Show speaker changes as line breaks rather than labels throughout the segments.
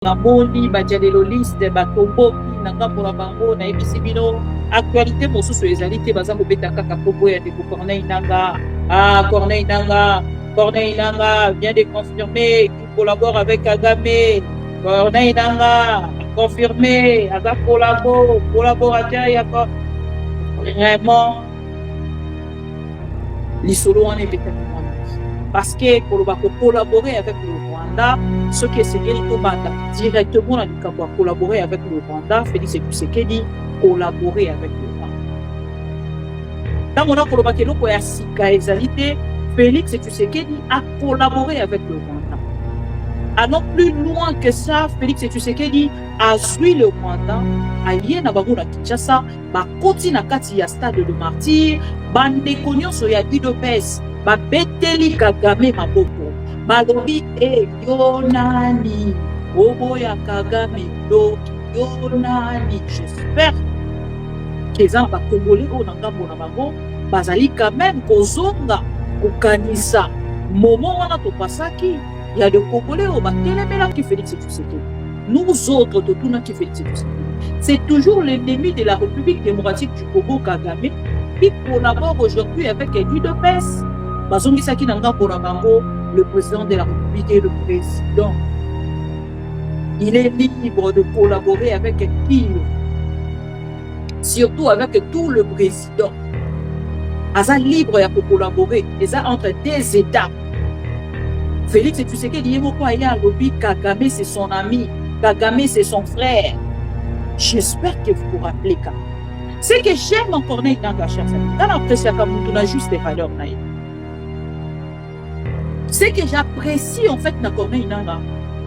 namoni badialelo liste batomboki na ngambo na bango nayebisi bino actualité mosusu ezali te baza kobeta kaka kombo ya ndeko Corneille Nangaa. Corneille Nangaa vient de confirmer qu'il collabore avec Kagame. Corneille Nangaa confirmé aza collaborateur ya vraiment lisolo wana ebeta parce que koloba collaborer avec le Rwanda, ce qui est Tshisekedi Tobanda directement dans le camp collaborer avec le Rwanda, Félix Tshisekedi collaborer avec le Rwanda. Dans mon koloba keloko ya sika ezalité, Félix Tshisekedi a collaboré avec le Rwanda. Allons plus loin que ça, Félix Tshisekedi a suivi le Rwanda, allié na bango na Kinshasa, ba koti na kati ya stade de martyr, bande konyoso ya UDPS. Babeteli Kagame maboko balobi yonani obo ya Kagame yonani. J'espère que les Congolais au ngambo na bango bazali quand même kozonga kokanisa moment wana topasaki ya de Congolais au batelemela ki Félix Tshisekedi. Nous autres totuna ki Félix Tshisekedi, c'est toujours l'ennemi de la République démocratique du Congo, Kagame, qui collabore aujourd'hui avec l'UDPS. Le président de la République est le président. Il est libre de collaborer avec qui, surtout avec tout le président. Il est libre de collaborer. Il est entre des États. Félix Tshisekedi dit que Kagame c'est son ami, Kagame c'est son frère. J'espère que vous vous rappelez ça. C'est que j'aime encore Corneille Nangaa, cher ami. Dans l'appréciation, on a juste des valeurs. C'est que j'apprécie en fait na Corneille Nangaa.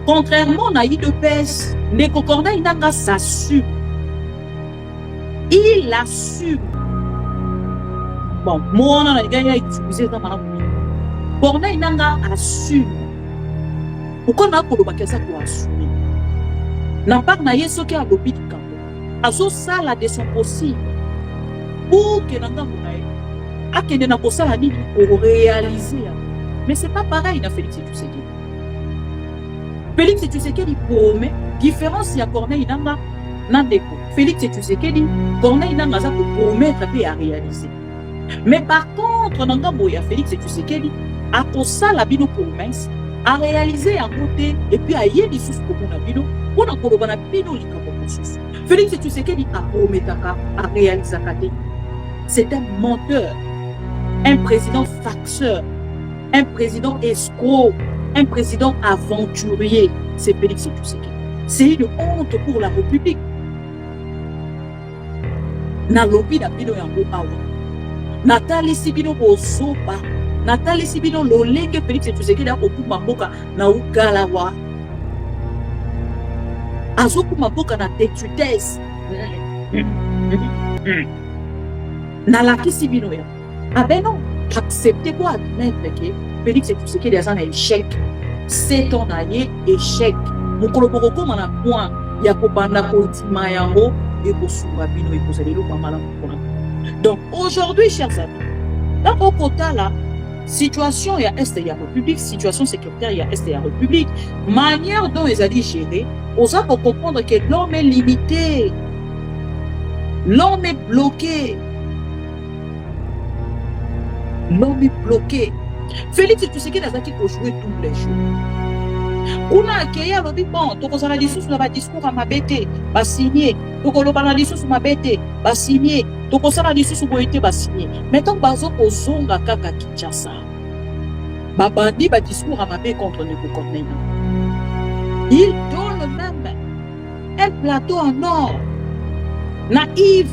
Contrairement à UDPS, Ndeko Corneille Nangaa s'assume. Il assume. Bon, moi on a gagné à utiliser dans ma vie. Corneille Nangaa assume. Pourquoi on a colobé ça pour assumer? N'a pas na yeso qui a lobby du camp. Azo ça la de son possible. Pour que Nangaa monaye, a que de na posa la nini pour réaliser. Mais c'est pas pareil dans Félix Tshisekedi. Félix Tshisekedi promet différence ya Corneille Nangaa Nandeko. Félix Tshisekedi Corneille Nangaa ça pour promettre et à réaliser. Mais par contre Nangaa boya Félix Tshisekedi a pour ça la bino promesse à réaliser en côté et puis à yé des sous pour na bino pour na koloba na bino likambo mosusu. Félix Tshisekedi a prometaka à réaliser kate. C'est un menteur, un président facteur, un président escroc, un président aventurier, c'est Félix Tshisekedi. C'est une honte pour la République. Na lobi na bino yango awa. Natali sibino bosoba. Natali sibino lolenge Félix Tshisekedi a okuma mboka na ugalawa. Azokuma mboka na détrutesse. Na laki sibino ya. Ah ben non. Acceptez quoi admettre que Félix Tshisekedi a un échec. C'est ton année échec. Mon collaborateur m'a point. Il y a pas de yango et pour sourabino et pour aller le Donc aujourd'hui, chers amis, dans au quota là, situation il y a est il y a République, situation sécuritaire il y a est il y a République, manière dont ils allaient gérer, on a pour comprendre que l'homme est limité, l'homme est bloqué. L'homme est bloqué. Félix Tshisekedi a dit qu'il faut jouer tous les jours. On a accueilli le bon, donc on a dit sous la discours à ma bête, va signer. Donc on a dit sous ma bête, va signer. Donc on a dit sous boité, va signer. Maintenant, bazo au zonga kaka Kinshasa. Babandi va discours à ma bête contre Ndeko Corneille. Il donne même un plateau en or, naïf,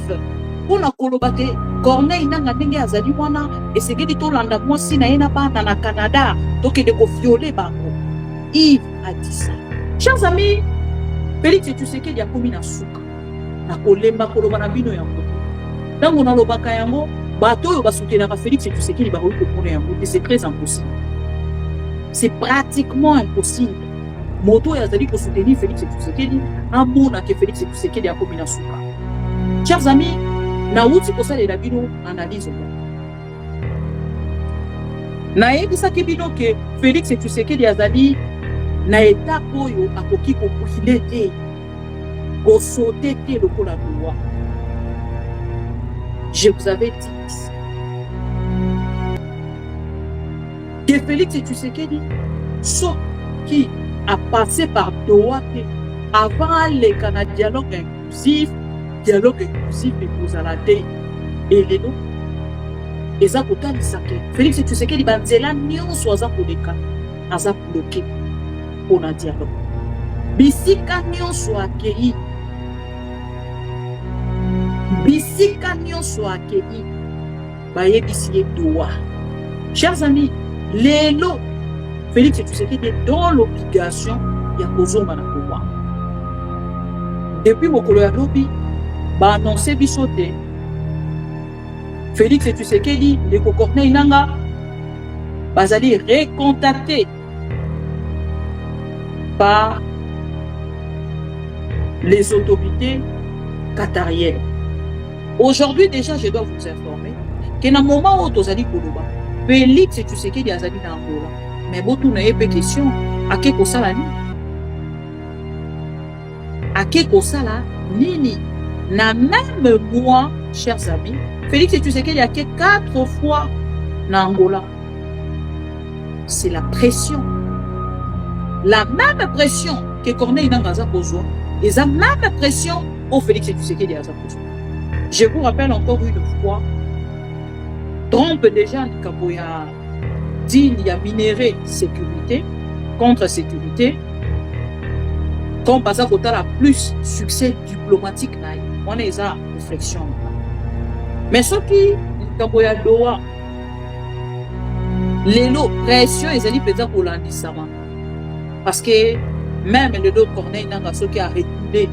pour la colobate. Corneille Nangaa ndenge azali wana esengeli tolanda mwasi na ye na bana na Canada tokende violer bango. Yves a dit ça. Chers amis, Félix Tshisekedi a komi na suka na kolemba koloba na bino yango. Ntango nalobaka yango bato oyo basoutenaka Félix Tshisekedi bakoki kopona yango te, c'est très impossible. C'est pratiquement impossible. Moto oyo azali kosoutenir Félix Tshisekedi amona ke Félix Tshisekedi a komi na suka. Chers amis, na uti kosalela bino analyse mo. Na yebisaki bino ke Félix Tshisekedi azali na étape oyo akoki kobrûler te kosaute te lokola loi. Je vous avais dit que Félix Tshisekedi, ce qui a passé par Doha avant le dialogue inclusif et vous allez et les noms. Eza kotalisa ke Félix Tshisekedi banzela nyonso aza koleka aza bloqué mpona dialogue. Bisika nyonso akei bayebisi ye Doha. Chers amis, lelo Félix Tshisekedi est dans l'obligation ya kozonga na pouvoir. Depuis mokolo ya lobi ba annoncer biso te Félix Tshisekedi ndeko Corneille Nangaa bazali recontacté par les autorités qatariennes. Aujourd'hui déjà, je dois vous informer que dans le moment où tozali koloba Félix Tshisekedi azali na Angola, mais botu na yepe question ake kosala nini? Ake kosala nini? Na même moi, chers amis, Félix Tshisekedi a été 4 fois na Angola. C'est la pression. La même pression que Corneille Nangaa a besoin. Et la même pression au Félix Tshisekedi a besoin. Je vous rappelle encore une fois, Trump déjà il a dit il y a minéré sécurité, contre-sécurité, comme par exemple la plus succès diplomatique, on est à réflexion. Mais ce qui est Doha, les pression ils allaient peut-être pour l'andissement. Parce que même le dos Corneille Nangaa ce qui a reculé,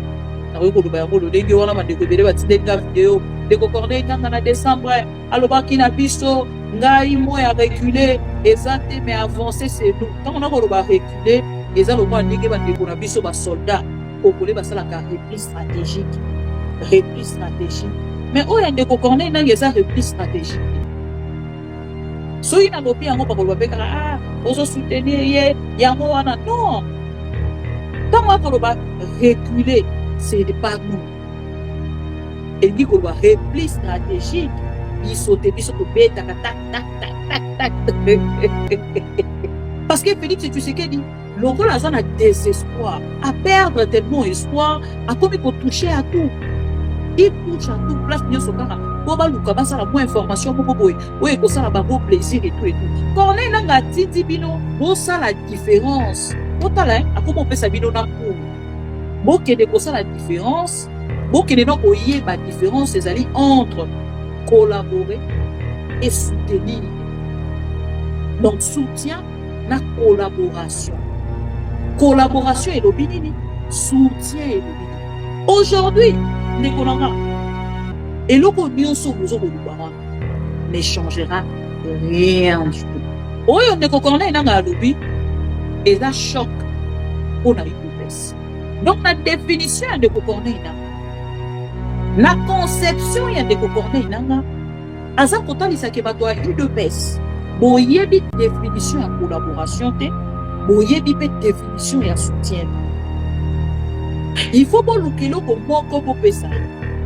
Corneille Nangaa en décembre, alobaki na biso, ngai moi a reculé, exacté mais avancé c'est nous. Quand on a reculé, les alobaki ndenge bandeko na biso ba soldats, congolais basala ka repli stratégique. Repli stratégique. Mais où est ndeko Corneille Nangaa eza repli stratégique? So il n'a pas pu en soutenir ye yango wana non. Quand on va reculer, c'est pas nous. Et dit qu'on va repli stratégique, il saute bête, tac, tac, tac, tac, tac. Parce que Félix Tshisekedi, le rôle a désespoir, à perdre tellement espoir, à comme il faut toucher à tout. Il touche à tout, place bien son cara. Boba Luka, ça la moins information, boboboy. Oui, ça la beau plaisir et tout et tout. Corneille Nangaa titi bino, bon ça la différence. Total, à comment on peut s'habiller dans le coup. Bon, qu'il y ait la différence. Bon, qu'il y ait la différence, c'est aller entre collaborer et soutenir. Donc, soutien, la collaboration. Collaboration et l'opinion. Soutien et l'opinion. Aujourd'hui, les Konanga, et l'opinion ne changera rien du tout. Oui, on est Corneille Nangaa lobby et là choc pour la République. Donc la définition de Corneille Nangaa, la conception de Corneille Nangaa, asa total isa ke bato UDPS. Boyebi définition de collaboration te, boyebi pe définition de soutien. Il faut que l'on ait un pesa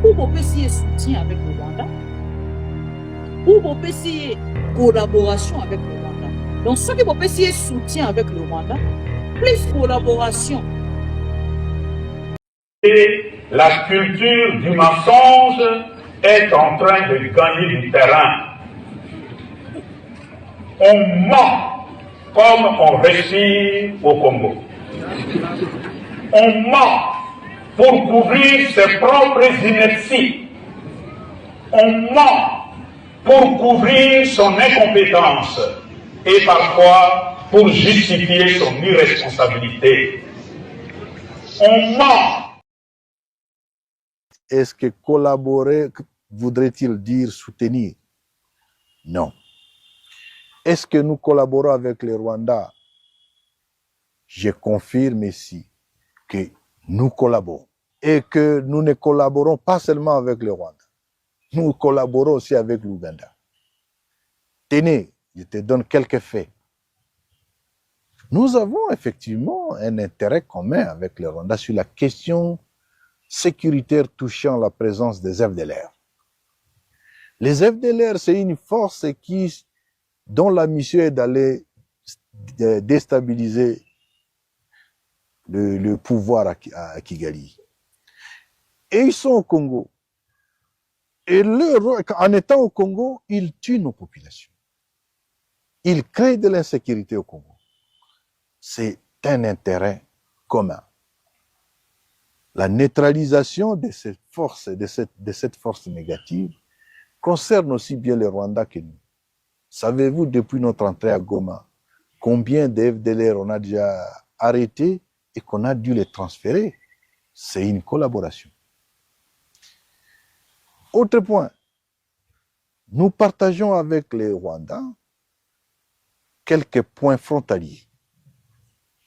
ou on peut essayer soutien avec le Rwanda, ou on peut essayer collaboration avec le Rwanda. Donc, ceux qui vont essayer soutien avec le Rwanda, plus collaboration.
Et la culture du mensonge est en train de gagner du terrain. On ment comme on respire au Congo. On ment pour couvrir ses propres inerties. On ment pour couvrir son incompétence et parfois pour justifier son irresponsabilité. On ment.
Est-ce que collaborer voudrait-il dire soutenir? Non. Est-ce que nous collaborons avec le Rwanda? Je confirme ici que nous collaborons et que nous ne collaborons pas seulement avec le Rwanda. Nous collaborons aussi avec l'Ouganda. Tenez, je te donne quelques faits. Nous avons effectivement un intérêt commun avec le Rwanda sur la question sécuritaire touchant la présence des FDLR. Les FDLR, c'est une force dont la mission est d'aller déstabiliser le pouvoir à Kigali. Et ils sont au Congo. Et en étant au Congo, ils tuent nos populations. Ils créent de l'insécurité au Congo. C'est un intérêt commun. La neutralisation de cette force, de cette force négative, concerne aussi bien le Rwanda que nous. Savez-vous, depuis notre entrée à Goma, combien de FDLR on a déjà arrêtés et qu'on a dû les transférer? C'est une collaboration. Autre point, nous partageons avec les Rwandais quelques points frontaliers.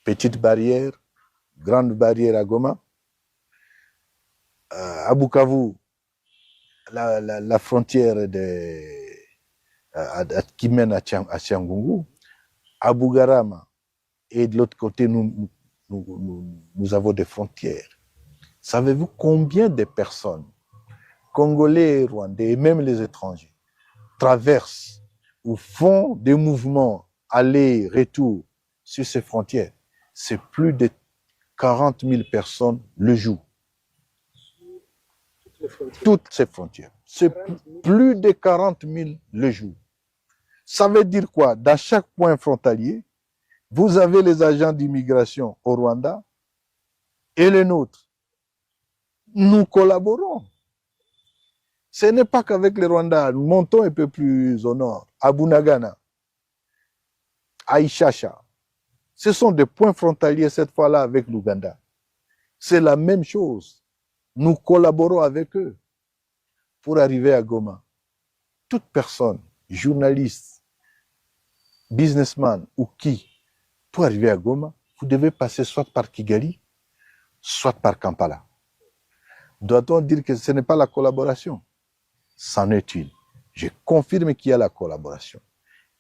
Petite barrière, grande barrière à Goma, à Bukavu, la frontière qui mène à Tchangungu, à Bugarama, et de l'autre côté, nous avons des frontières. Savez-vous combien de personnes, Congolais, Rwandais, et même les étrangers, traversent ou font des mouvements aller-retour sur ces frontières? C'est plus de 40 000 personnes le jour. Toutes ces frontières. C'est plus de 40 000 le jour. Ça veut dire quoi? Dans chaque point frontalier, vous avez les agents d'immigration au Rwanda et les nôtres. Nous collaborons. Ce n'est pas qu'avec les Rwandais. Nous montons un peu plus au nord, à Bunagana, à Ishasha. Ce sont des points frontaliers cette fois-là avec l'Ouganda. C'est la même chose. Nous collaborons avec eux pour arriver à Goma. Toute personne, journaliste, businessman ou qui, pour arriver à Goma, vous devez passer soit par Kigali, soit par Kampala. Doit-on dire que ce n'est pas la collaboration? C'en est une. Je confirme qu'il y a la collaboration.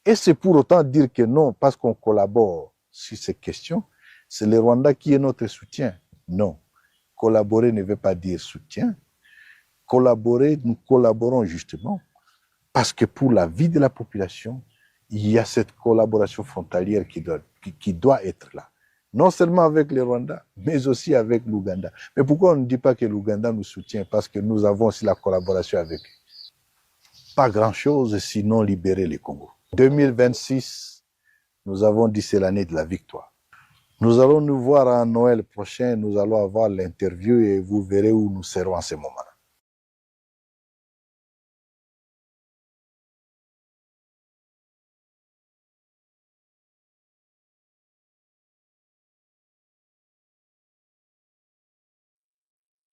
Et c'est pour autant dire que non, parce qu'on collabore sur ces questions, c'est le Rwanda qui est notre soutien. Non. Collaborer ne veut pas dire soutien. Collaborer, nous collaborons justement parce que pour la vie de la population, il y a cette collaboration frontalière qui doit être là. Non seulement avec les Rwandais, mais aussi avec l'Ouganda. Mais pourquoi on ne dit pas que l'Ouganda nous soutient? Parce que nous avons aussi la collaboration avec eux. Pas grand-chose, sinon libérer le Congo. 2026, nous avons dit c'est l'année de la victoire. Nous allons nous voir en Noël prochain, nous allons avoir l'interview et vous verrez où nous serons à ce moment-là.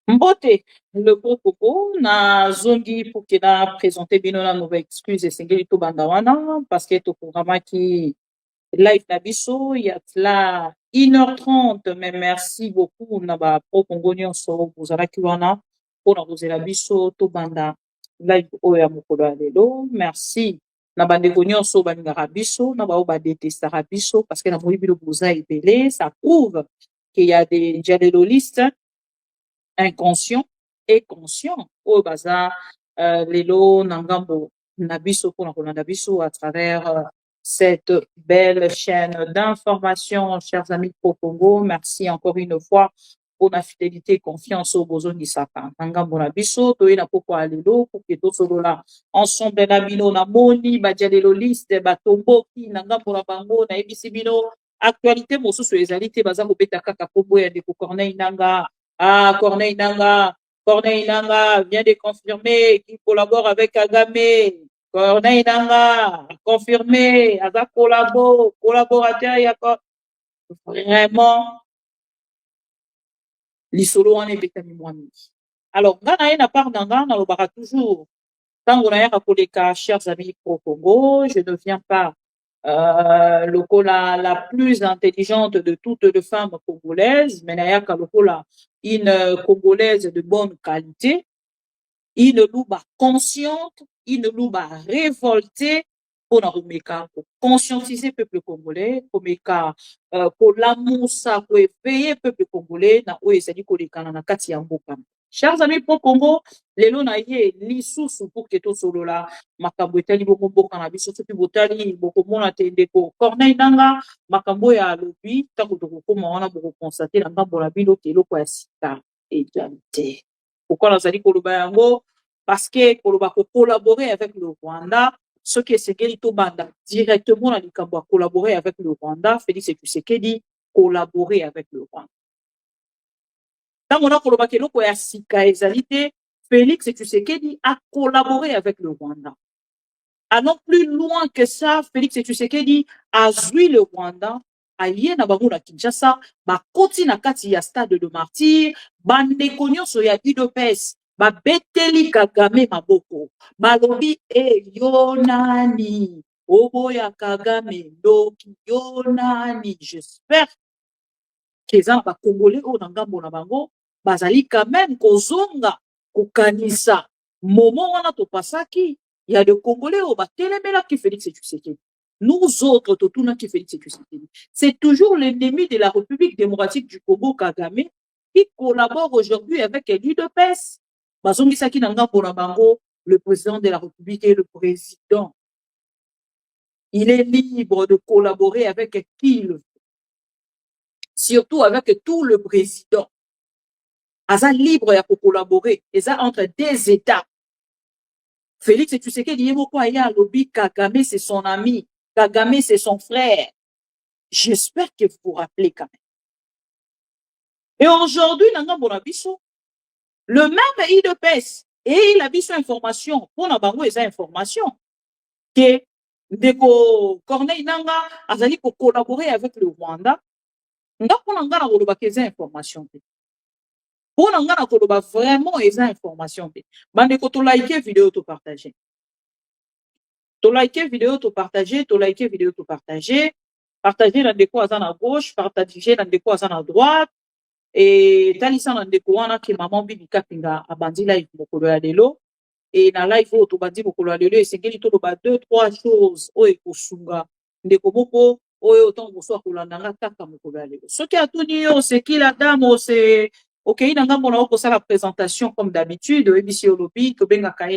Mbote, le gros coco, na zongi pour qu'il a présenté bien la nouvelle excuse et c'est tout bandawana parce que tout programme qui live nabiso, il y a là 1h30, mais merci beaucoup na ba pro congolien so bozala kiwana pour na bozela biso to banda live oya mokolo ya lelo. Merci na bandeko nyonso balingaka biso na bao badetestaka biso parce que na moyi bilo boza ebele, ça prouve qu'il y a des dialogistes inconscient et conscient au bazar lelo nangambo nabiso pour na biso à travers cette belle chaîne d'information. Chers amis pro Congo, merci encore une fois pour la fidélité et confiance au besoin du sapin nangambo nabiso to ina poko alelo pour que tout solo là ensemble na bino na moni badia lelo liste batombo ki nangambo na bango na ebisi bino actualité mosusu ezali te baza kobeta kaka kombo ya ndeko Corneille Nanga. Ah, Corneille Nanga vient de confirmer qu'il collabore avec Kagame. Corneille Nanga, confirmé, avec collaborateur, il y a vraiment, l'isolo en est bétami moi-même. Alors, Gana n'a pas Nanga, on le toujours. Quand on a un chers amis pro Congo, je ne viens pas la plus intelligente de toutes les femmes congolaises, mais nayaka lokola une congolaise de bonne qualité, une louba consciente, une louba révoltée, pour conscientiser le peuple congolais, pour l'amour, pour éveiller le peuple congolais, na oyo ezali kolekana na kati ya mboka. Chers amis pour Congo, lelo na ye lisusu pour que to solola makambo etali bongo mboka na biso soki botali bokomona te ndeko Corneille Nangaa makambo ya alobi tango tokokoma wana bokokonstate na ngambo na bino te eloko ya sika ezali te. Pourquoi nazali koloba yango? Parce que koloba collaborer avec le Rwanda, ce qui est Tshisekedi to banda directement na likambo à collaborer avec le Rwanda, Félix Tshisekedi collaborer avec le Rwanda. Tant on a collaboré avec le sika ezali te, Félix Tshisekedi a collaboré avec le Rwanda. Allons plus loin que ça, Félix Tshisekedi a joui le Rwanda, aye na bango na Kinshasa, bakoti na kati ya stade de martyr, bandeko nyonso ya UDPS, babeteli Kagame maboko, balobi yo nani, oboya Kagame, doki yo nani. J'espère que eza na bakongolais oyo na ngambo na bango, bazali quand même kozonga, kokanisa, moment wana topasaki, il y a des Congolais au batelemela qui Félix Tshisekedi. Nous autres, totuna qui Félix Tshisekedi. C'est toujours l'ennemi de la République démocratique du Congo, Kagame, qui collabore aujourd'hui avec l'UDPS. Bazongi Saki Nanga Bonabango, le président de la République et le président. Il est libre de collaborer avec qui il veut. Surtout avec tout le président. Aza libre de collaborer. Et ça entre des États. Félix Tshisekedi dit pourquoi il y a lobby Kagame c'est son ami, Kagame c'est son frère. J'espère que vous vous rappelez quand même. Et aujourd'hui, le même IDPS et il a vu son information pour la bango et information que Ndeko Corneille Nangaa azali pour collaborer avec le Rwanda. Ndako nanga na koloba ke information. Pour nga na koloba vraiment eza information te. Bandeko to like vidéo to partager. To like vidéo to partager, to like vidéo to partager. Partager na ndeko aza na gauche, partager na ndeko aza na droite. Et talisa na ndeko wana ki maman Bibi Kapinga abandi live mokolo ya lelo. Et na live oyo to bandi mokolo ya lelo esengeli to loba 2-3 choses oyo ekosunga ndeko moko oyo autant bonsoir kolandanga kaka mokolo ya lelo. Soki atuni yo c'est qui la dame c'est ok, il y a la présentation comme d'habitude. ABC Olobi,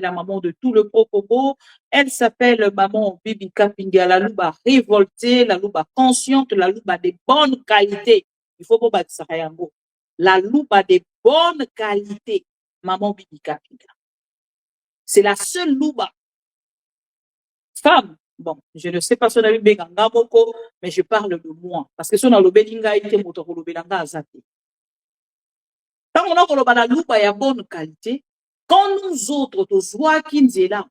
la maman de tout le Congo. Elle s'appelle maman Bibi Kapinga, la louba révoltée, la louba consciente, la louba de bonne qualité. Il faut pas ça la louba de bonne qualité, maman Bibi Kapinga. C'est la seule louba. Femme, bon, je ne sais pas si on a eu Benganga Moko, mais je parle de moi. Parce que si on a le Belinga, il était moto Lobelanga Azate. Quand on a la loupa ya bonne qualité, quand nous autres, tous Kinzela,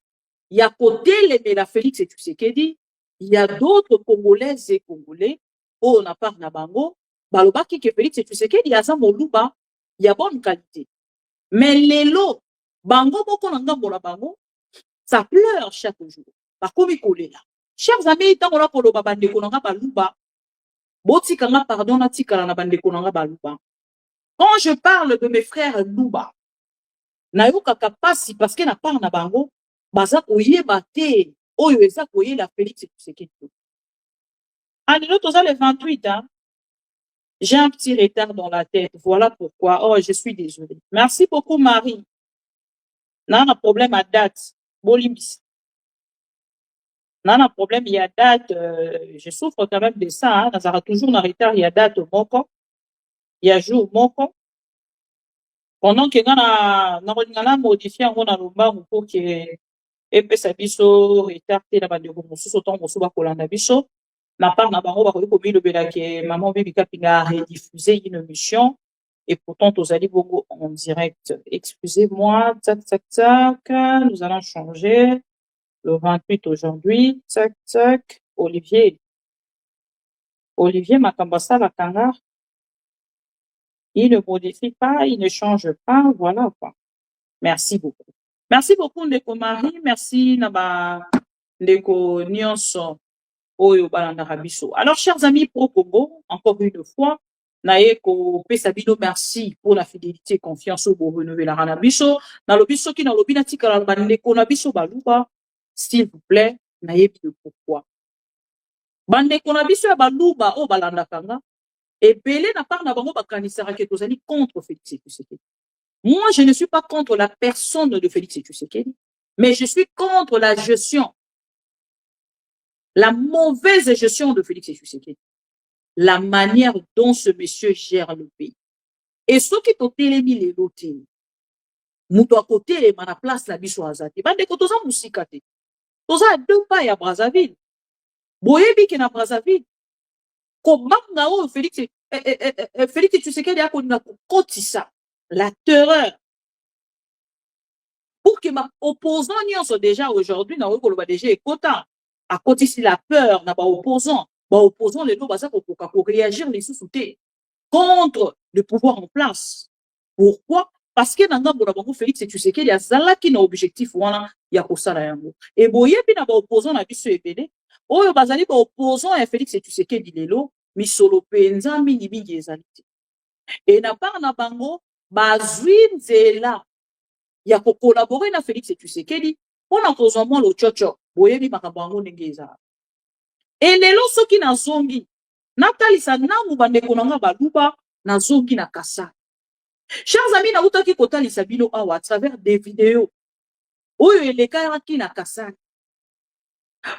il y a côté les la Félix et Tshisekedi, il y a d'autres Congolaises et Congolais, oh, on a pas na bango, baloba ki ke Félix et Tshisekedi, il y a ça mon loupa, il y a bonne qualité. Mais les lots, bango boko nanga bola bango, ça pleure chaque jour. Par comme il là. Chers amis, tant on a koloba bande konanga baluba, boti kanga pardon na tikala na bande konanga baluba. Quand je parle de mes frères Louba, nayoka kapasi parce que na part na bango, baza koyeba te, oyo eza koyela Félix Tshisekedi. Allez, l'autre le 28, hein. J'ai un petit retard dans la tête. Voilà pourquoi. Oh, je suis désolée. Merci beaucoup, Marie. Nana problème à date. Bolimbis. Nana problème, il y a date. Je souffre quand même de ça. Hein. Nazara toujours en retard, il y a date au moko. Il y a jour moko. Pendant que na modifié en na lomba pour que epesa biso retardé na bandeko mosusu autant mosusu bakolanda biso na part na bango bakoki komilobela ke maman Bibi Kapinga a rediffusé une émission et pourtant tozali bongo en direct. Excusez-moi, tac tac tac, nous allons changer le 28 aujourd'hui, tac tac. Olivier Makambasa la Kanga. Il ne modifie pas, il ne change pas, voilà quoi. Merci beaucoup. Merci beaucoup, Ndeko Marie. Merci, Naba, Ndeko Nyonso, Oyo Balandarabiso. Alors, chers amis pro Congo, encore une fois, Naeko Pesabino, merci pour la fidélité et confiance au renouveler la Ranabiso. Dans le biso qui n'a l'obinatika la Ndeko Nabiso Baluba, s'il vous plaît, nayebi de pourquoi. Bandeko na biso ya baluba o balandaka nga ebele na part na bango bakanisaka ke tozali contre Félix Tshisekedi. Moi, je ne suis pas contre la personne de Félix Tshisekedi, mais je suis contre la gestion, la mauvaise gestion de Félix Tshisekedi, la manière dont ce monsieur gère le pays. Et ceux qui t'ont télémis les lotés, mutu à côté les mana place la biso azati. Bande ko toza musika te. Toza à 2 pas ya Brazzaville. Boyebi ki na Brazzaville. Ko manga o Félix Tshisekedi a konina ko kotisa la terreur. Pour que ma opposant nyonso déjà aujourd'hui na okoloba déjà ekota à côté si la peur na ba opposant les deux baza ko réagir les sous-soutés contre le pouvoir en place. Pourquoi? Parce que nanga bona bango Félix Tshisekedi azalaki na objectif wana ya kosala yango. Et boyebi na ba opposant na biso ebele oyo bazali ba opposant ya Félix Tshisekedi lelo misolo penza mingi ezali. Et na part na bango bazwi nzela ya ko collaborer na Félix Tshisekedi pona kozwa mwa lo chocho boyebi makambo yango ndenge eza. Et lelo soki na zongi natalisa namu bandeko nanga baluba na zongi na kasa. Chers amis, na utaki kotalisa bino awa à travers des vidéos oyo elekaki na kasa.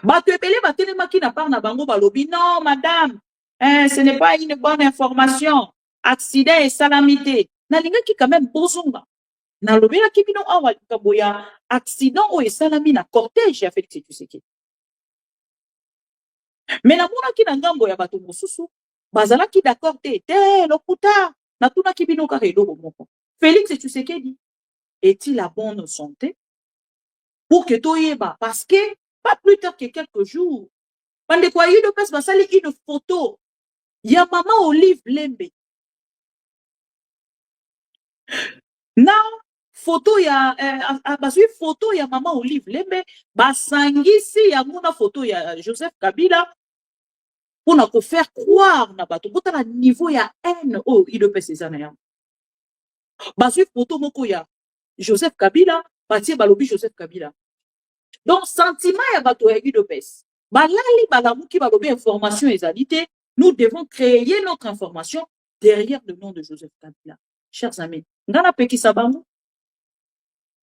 Bato ebele batelemaki na part na bango balobi non madame, ce n'est pas une bonne information. Accident et salamité. Nalingaki quand même bozonga. Nalobelaki bino awa likambo ya accident o esalami na cortège ya Félix Tshisekedi. Mais namonaki na ngambo ya bato mosusu bazalaki d'accord te lokuta natunaki bino kaka eloko moko. Félix Tshisekedi est-il à bonne santé? Pour que toyeba, parce que pas plus tard que quelques jours, bande kwa yudo passe basali une photo ya maman Olive Lembe. Na photo ya basui photo ya maman Olive Lembe basangisi ya mona photo ya Joseph Kabila pour na ko faire croire na bato kota na niveau ya haine il le passe ça na. Basui photo moko ya Joseph Kabila batie balobi Joseph Kabila. Donc sentiment ya bato ya UDPS balali balamuki balobi information ezalité, nous devons créer notre information derrière le nom de Joseph Kabila. Chers amis, ngana pekisa bango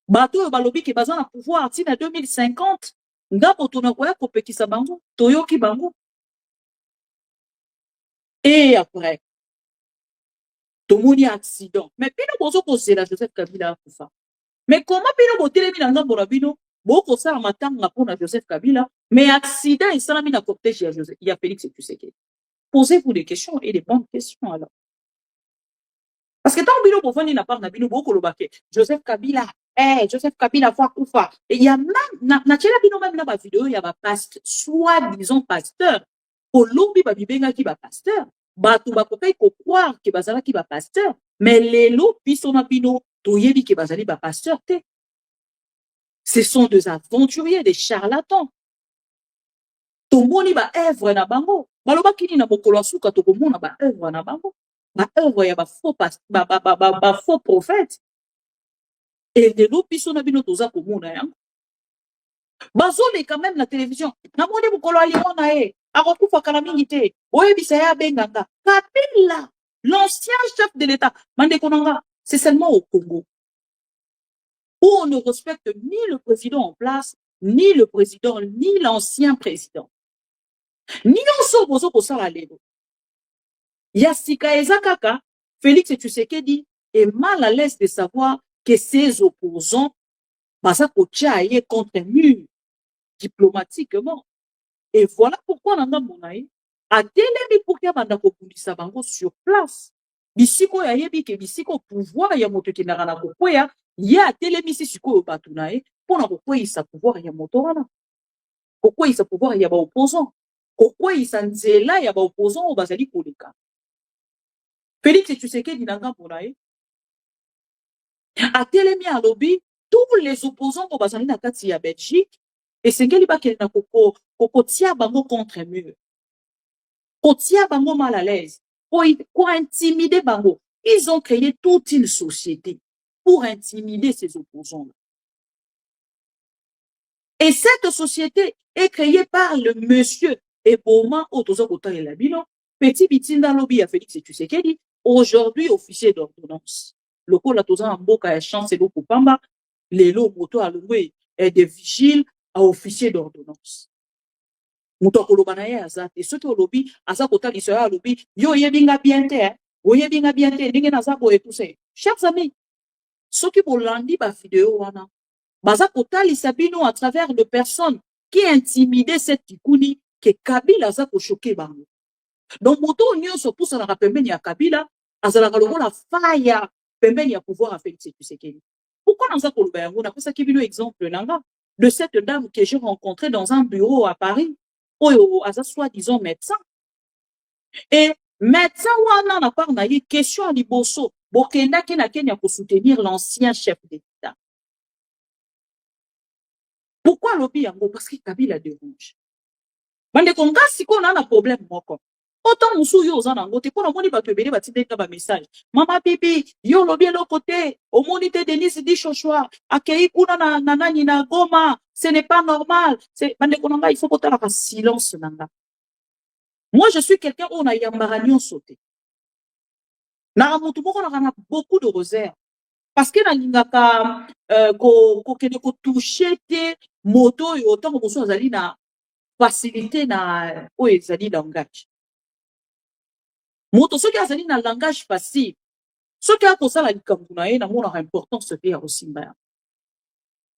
bato balobi ki baza na pouvoir tina 2050 ngapo tona koya ko pekisa bango toyoki bango. Et après tomoni accident mais bino bozo kozela Joseph Kabila akufa. Mais comment bino botelemi na ngambo na bino boko sala matanga pona Joseph Kabila mais accident et salami na cortège ya Félix Tshisekedi. Posez-vous des questions et des bonnes questions alors. Parce que tant bino bofani na part na bino boko lobake Joseph Kabila Joseph Kabila fois kufa. Et il y a même na tchela bino même na ba vidéo ya ba pasteur soi-disant pasteur kolombi ba bibenga ki ba pasteur bato bakokai ko croire que bazala ki ba pasteur mais lelo biso na bino toyebi ke bazali ba pasteur te. Ce sont des aventuriers, des charlatans. Tomoni ba œuvre na bango. Baloba kini na mokolo asuka tokomona ba œuvre na bango. Ba œuvre ya ba faux prophètes. Et de l'opiso na bino toza komona yango. Bazole quand même la télévision. Na moni mokolo aliona akokufa kala mingi te. Oyebisa ya benganga. Kabila, l'ancien chef de l'État. Mande konanga, c'est seulement au Congo où on ne respecte ni le président en place, ni le président, ni l'ancien président. Ni on s'oppose au salaléro. Yassika Ezakaka, Félix Tshisekedi est mal à l'aise de savoir que ses opposants est contre un mur diplomatiquement. Et voilà pourquoi Nanga Monaï a télé pour qu'il y ait bango sur place. Bisiko ya yebi ke bisiko pouvoir ya moto ki na kokoya ya telemisi siko batunae pona kokoyisa pouvoir ya moto wana kokoyisa pouvoir ya ba opposant kokoyisa nzela ya ba opposant o bazali koleka. Félix Tshisekedi nanga bonae a telemi a lobby tous les opposants o bazali na kati ya Belgique et sengeli ba ke na koko tia bango contre mur kotia bango mal à l'aise pour intimider bango. Ils ont créé toute une société pour intimider ces opposants. Et cette société est créée par le monsieur Eboma Otozokota et Labino, petit bitinda lobby à Félix Tshisekedi, aujourd'hui officier d'ordonnance. Le coup la toza mboka ya chance et Pamba, les lots moto à loué et des vigiles à officier d'ordonnance. Muto koloba na ye azate soki olobi aza kotalisa ya alobi yo yebinga bien te oyebinga bien te ndenge naza boye tout ça. Chers amis, soki bolandi ba vidéo wana baza kotalisa bino à travers de personnes qui intimidaient cette tikuni que Kabila aza choqué bango. Donc moto nyonso pusanaka pembeni ya Kabila azalaka lokola faya pembeni ya pouvoir à Félix Tshisekedi. Pourquoi naza koloba yango napesaki bino exemple nanga de cette dame que j'ai rencontrée dans un bureau à Paris. Oyo aza soi-disant médecin. Et médecin wana na part na ye question à liboso bokendaki na Kenya pour soutenir l'ancien chef d'État. Pourquoi lobby yango? Parce que Kabila dérange. Bande konga siko na na problème moko. Autant musu yo oza nango te pona moni bato ebele batindeka ba message. Mama bibi yo lobby l'autre côté. Omoni te Denise di Chochoa akei kuna na nani na Goma. Ce n'est pas normal. C'est bande konanga il faut que tu silence nanga. Moi je suis quelqu'un où on a yambaranion sauté. Na mutu moko na beaucoup de rosaires. Parce que na lingaka ko kene ko toucher te moto yo autant ko so azali na facilité na o ezali langage. Moto soki azali na langage facile. Soki akosala likambo na ye na mona importance pe ya osimba.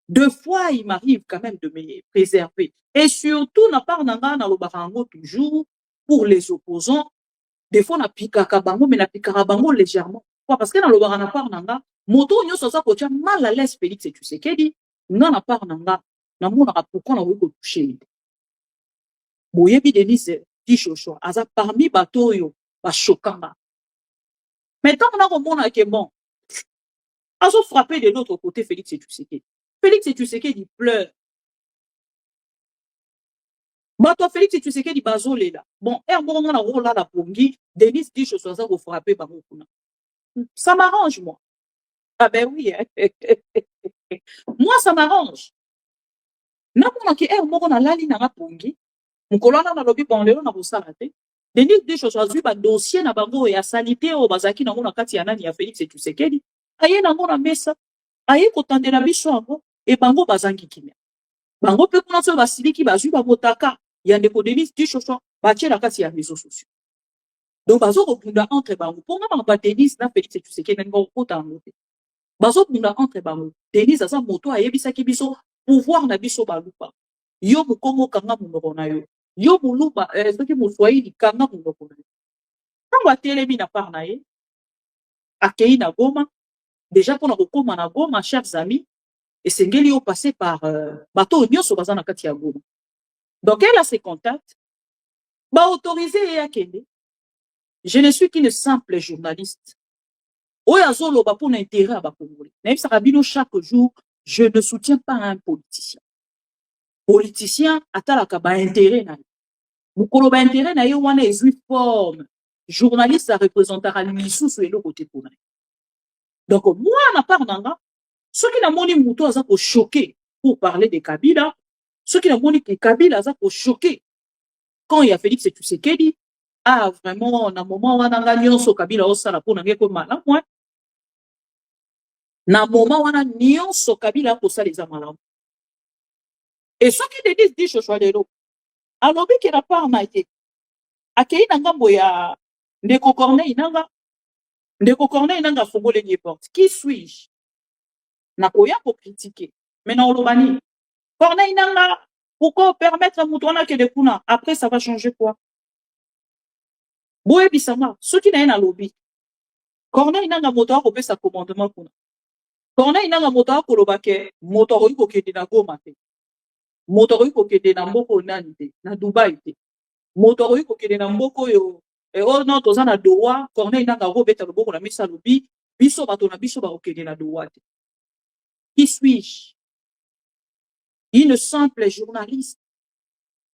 Deux fois il m'arrive quand même de me préserver. Et surtout na part nanga na lobarango toujours pour les opposants. Des fois na pikaka bango mais na pikaka bango légèrement. Pourquoi? Parce que na lobara na part nanga moto nyonso za kotia mal à l'aise Félix Tshisekedi nga na part nanga na mona pourquoi na ko toucher. Boyebi Denise di Chochoa aza parmi bato yo ba chokanga. Maintenant on a remonté que bon azo frappé de l'autre côté Félix Tshisekedi. Félix Tshisekedi pleure. Bato Félix Tshisekedi bazole là. Bon, ergo na rola la pongi, Denise di Chochoa aza ko frapper bango kuna. Ça m'arrange moi. Ah ben oui. Moi ça m'arrange. Na mona ki ergo na lali na pongi. Mukolana na lobi bon lelo na kosala te. Denise di Chochoa azui ba dossier na bango ya salité o bazaki na mona kati ya nani ya Félix Tshisekedi. Aye na mona mesa. Aye kotandela biso yango e bango bazangi kimia. Bango pe kuna so basiliki bazui ba motaka ya ndeko Denise di Chochoa batie na kati ya réseaux sociaux. Donc bazo kopunda entre bango. Ponga ba Denise na Félix Tshisekedi ngo kota ngote. Bazo kopunda entre bango. Denise aza moto ayebisaki biso pouvoir na biso balupa. Yo mukongo kanga munoko na yo. Yo muluba soki muswahili kanga munoko na yo. Tango atelemi na part na ye akei na Goma. Déjà pour na na Goma, chers amis, et sengeli yo passé par bateau nyonso baza na kati ya Goma. Donc elle a ses contacts. Ba autorisé ya kende. Je ne suis qu'une simple journaliste. Oya zolo ba pour l'intérêt à ba Congolais. Même ça rabino chaque jour, je ne soutiens pas un politicien. Politicien atalaka ba intérêt na. Mukolo ba intérêt na yo wana ezui forme. Journaliste a représentera lisusu et le côté pour. Donc moi na part nanga, ceux qui na moni muto aza ko choquer pour parler de Kabila, ceux qui na moni que Kabila aza ko choquer quand il y a Félix Tshisekedi, ah vraiment na moment wana nga nyonso Kabila osala pour nanga ko malamu moi. Na moment wana nyonso Kabila ko sala za malamu. Et ceux qui te disent Chochoa lelo, alobi ki na part na ye. Akei na ngambo ya ndeko Corneille nanga. Ndeko Corneille nanga fongole ni porte. Qui suis-je? Na koya pour critiquer. Mais non lobani. Corneille nanga pourquoi permettre à Moutouana que de kuna après ça va changer quoi? Boye bisama, ceux qui n'a lobby. Corneille nanga moto ko pesa commandement kuna. Corneille nanga moto ko lobake moto ko kende na Goma te. Moto ko kende na mboko nani te, na Dubai te. Moto ko kende na mboko yo et oh non toza na doa Corneille nanga ko beta loboko na misa lobby biso bato na biso ba okende na doa te. Qui suis-je? Une simple journaliste.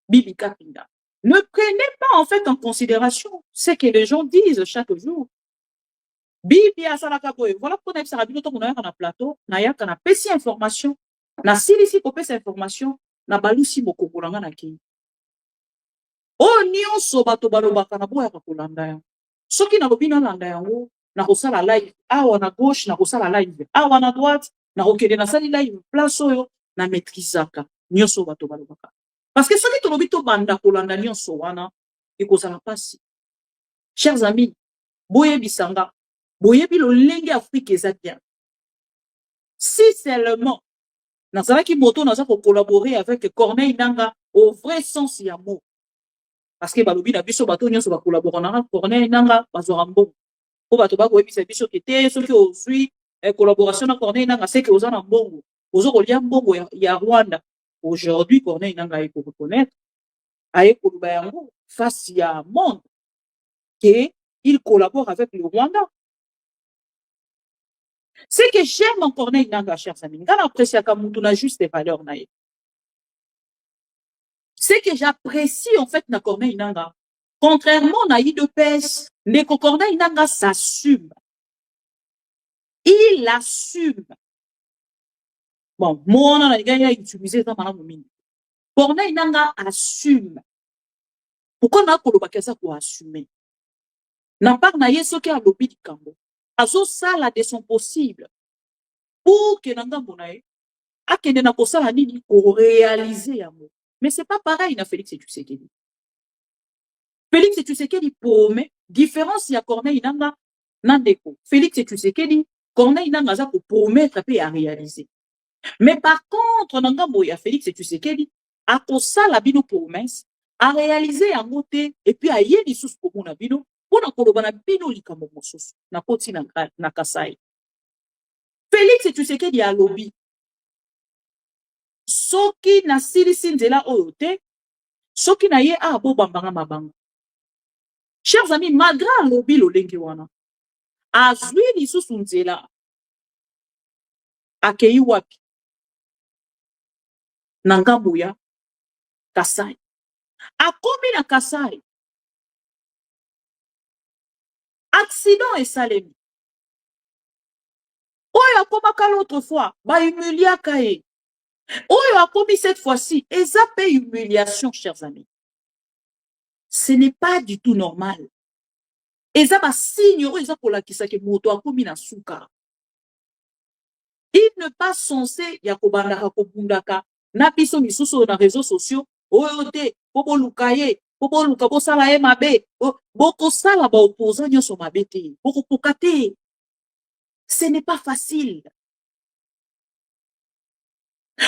Bibi Kapinda. Ne prenez pas en fait en considération ce que les gens disent chaque jour. Bibi asalaka boye. Voilà pourquoi on a vu notre on a un plateau, na ya kana pesi information, na silisi ko pesi information, na balusi mokongo na nga na kini. Oyo nyonso bato balobaka na boyaka kolanda yango. Soki nalobi nalanda yango, nakosala live awa na gauche, nakosala live awa na droite, nakokende nasali live place oyo na maîtrisaka nyonso bato balobaka. Parce que soki tolobi tobanda kolanda nyonso wana ekozala pasi. Chers amis, boyebisanga, boyebi lolenge Afrique eza bien. Si seulement nazalaki moto naza ko collaborer avec Corneille Nangaa au vrai sens ya mot. Parce que balobi na biso bato nyonso ba collaborer na Corneille Nangaa bazora mbongo. Po bato ba koyebisa biso kete soki ozwi collaboration na Corneille Nangaa c'est que oza na mbongo. Ozo kolia mbongo ya Rwanda. Aujourd'hui Corneille Nangaa eko reconnaître aye koluba yango face ya monde que il collabore avec le Rwanda. C'est que j'aime en Corneille Nangaa, chers amis. Quand j'apprécie à Kamutuna juste les valeurs naïves. C'est que j'apprécie en fait na Corneille Nangaa. Contrairement à IDPS, les Corneille Nangaa s'assume. Il assume. Bon, moi on a utilisé dans ma mine. Corneille Nangaa assume. Pourquoi na kolobakeza ko assumer? Na part na yeso ki a lobi di kambo. Azo sala de son possible. Pour que Nangambo nae akende na kosala nini ko réaliser yango. Mais c'est pas pareil na Félix Tshisekedi. Félix Tshisekedi promet différence ya Corneille Nangaa nandeko. Félix Tshisekedi Corneille Nangaa za ko promettre pe à réaliser. Mais par contre Nangambo ya Félix Tshisekedi a kosala bino promesse à réaliser yango te et puis a yeli sous komona bino pona koloba na bino likambo mosusu na koti na Kasai. Félix Tshisekedi a lobby. Soki na silisi nzela oyo te, soki na ye abo bambanga mabanga. Chers amis, malgré lobby lolenge wana, azwi lisusu nzela akei wapi na ngambo ya Kasai. Akomi na Kasai. Accident esalemi. Oyo akomaka l'autre fois, ba humiliaka ye. Oyo akomi cette fois-ci, eza pe humiliation, chers amis. Ce n'est pas du tout normal. Eza ba signe oyo eza kolakisa ke moto akomi na suka. Il n'est pas censé ya kobandaka kobundaka na biso misusu na réseaux sociaux oyo te pobo lukaye pobo luka bosala ye mabe boko sala ba opposant nyonso mabe te boko pokate. Ce n'est pas facile.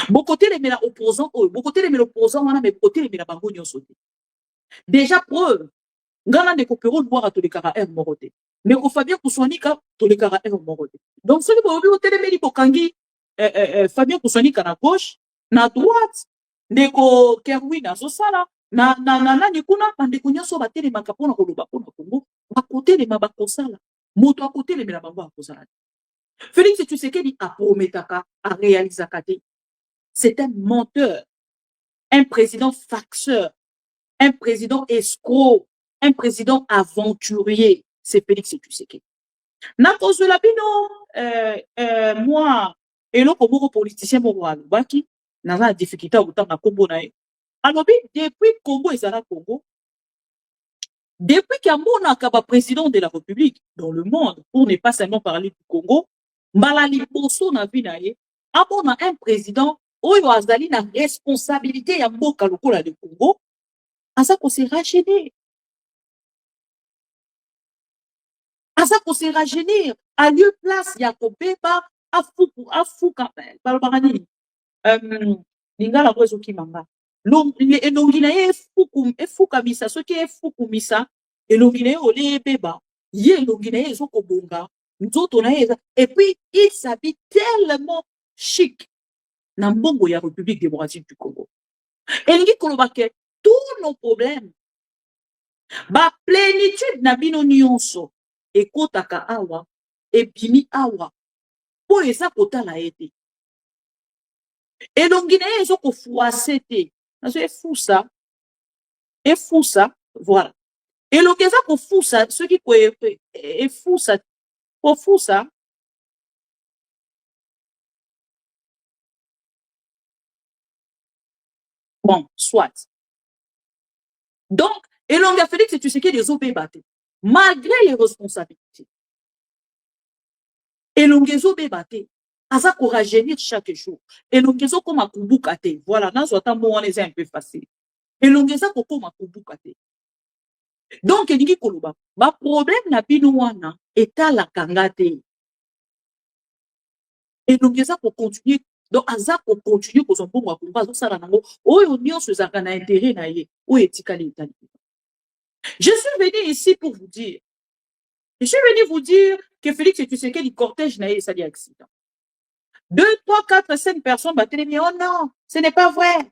Beaucoup de les opposants, beaucoup de les opposants, mais beaucoup de les bango nyonso te. Déjà preuve, ngana de kopero boire à tous les cara R moroté. Mais ko Fabien Kouswanika tous les cara R moroté. Donc celui qui obi hôtel meli bokangi Fabien Kouswanika na gauche, na droite, ndeko Kerwin so sala na ni kuna bandeko nyonso batele makapona koloba pona Kongo, ba côté les mabakosala. Moto à côté les bango akosala. Félix Tshisekedi a prometaka a réalisaka te. C'est un menteur, un président faxeur, un président escroc, un président aventurier. C'est Félix Tshisekedi. Na cause de la bino, moi, et l'autre beaucoup politicien moko alobaki, na la difficulté au temps na Congo na ye. Alobi depuis Congo et Zara Congo, depuis qu'Amona Kaba président de la République dans le monde, pour ne pas seulement parler du Congo, Malali Bosso na vina ye, Amona un président oyo azali na responsabilité ya mboka lokola de Congo, aza ko se rajeunir. Aza ko se rajeunir à lieu place ya ko beba afuka balobaka nini lingala kwezo kimanga elongi na ye efukamisa soki efukumisa elongi na ye ole ebeba ye elongi na ye ezokobonga nzoto na ye et puis il s'habille tellement chic na mbongo ya République démocratique du Congo. Elingi koloba ke tous nos problèmes ba plénitude na bino nyonso ekotaka awa ebimi awa po eza kotala ete elongi na ye ezokofuase te nazo efusa voilà elongi eza kofusa soki efusa kofusa Bon, soit. Donc, Elonga Félix et tu sais qu'il y a des obébatés. Malgré les responsabilités. Elonga obébatés. Aza rajeunir chaque jour. Elonga comme à kubukate. Voilà, dans ce temps, bon, on est un peu facile. Elonga comme à kubukate. Donc, il dit koloba. Ba problème na binouana est à la kangate. Elonga pour continuer. Donc, aza pour continuer pour son bon à kuba. Donc, ça la nango. Oyo nyonso zaka na intérêt na ye. Oyo etikali itali. Je suis venu ici pour vous dire. Je suis venu vous dire que Félix et Tshisekedi du cortège n'a pas eu accident. 2, 3, 4, 5 personnes battent les oh non, ce n'est pas vrai.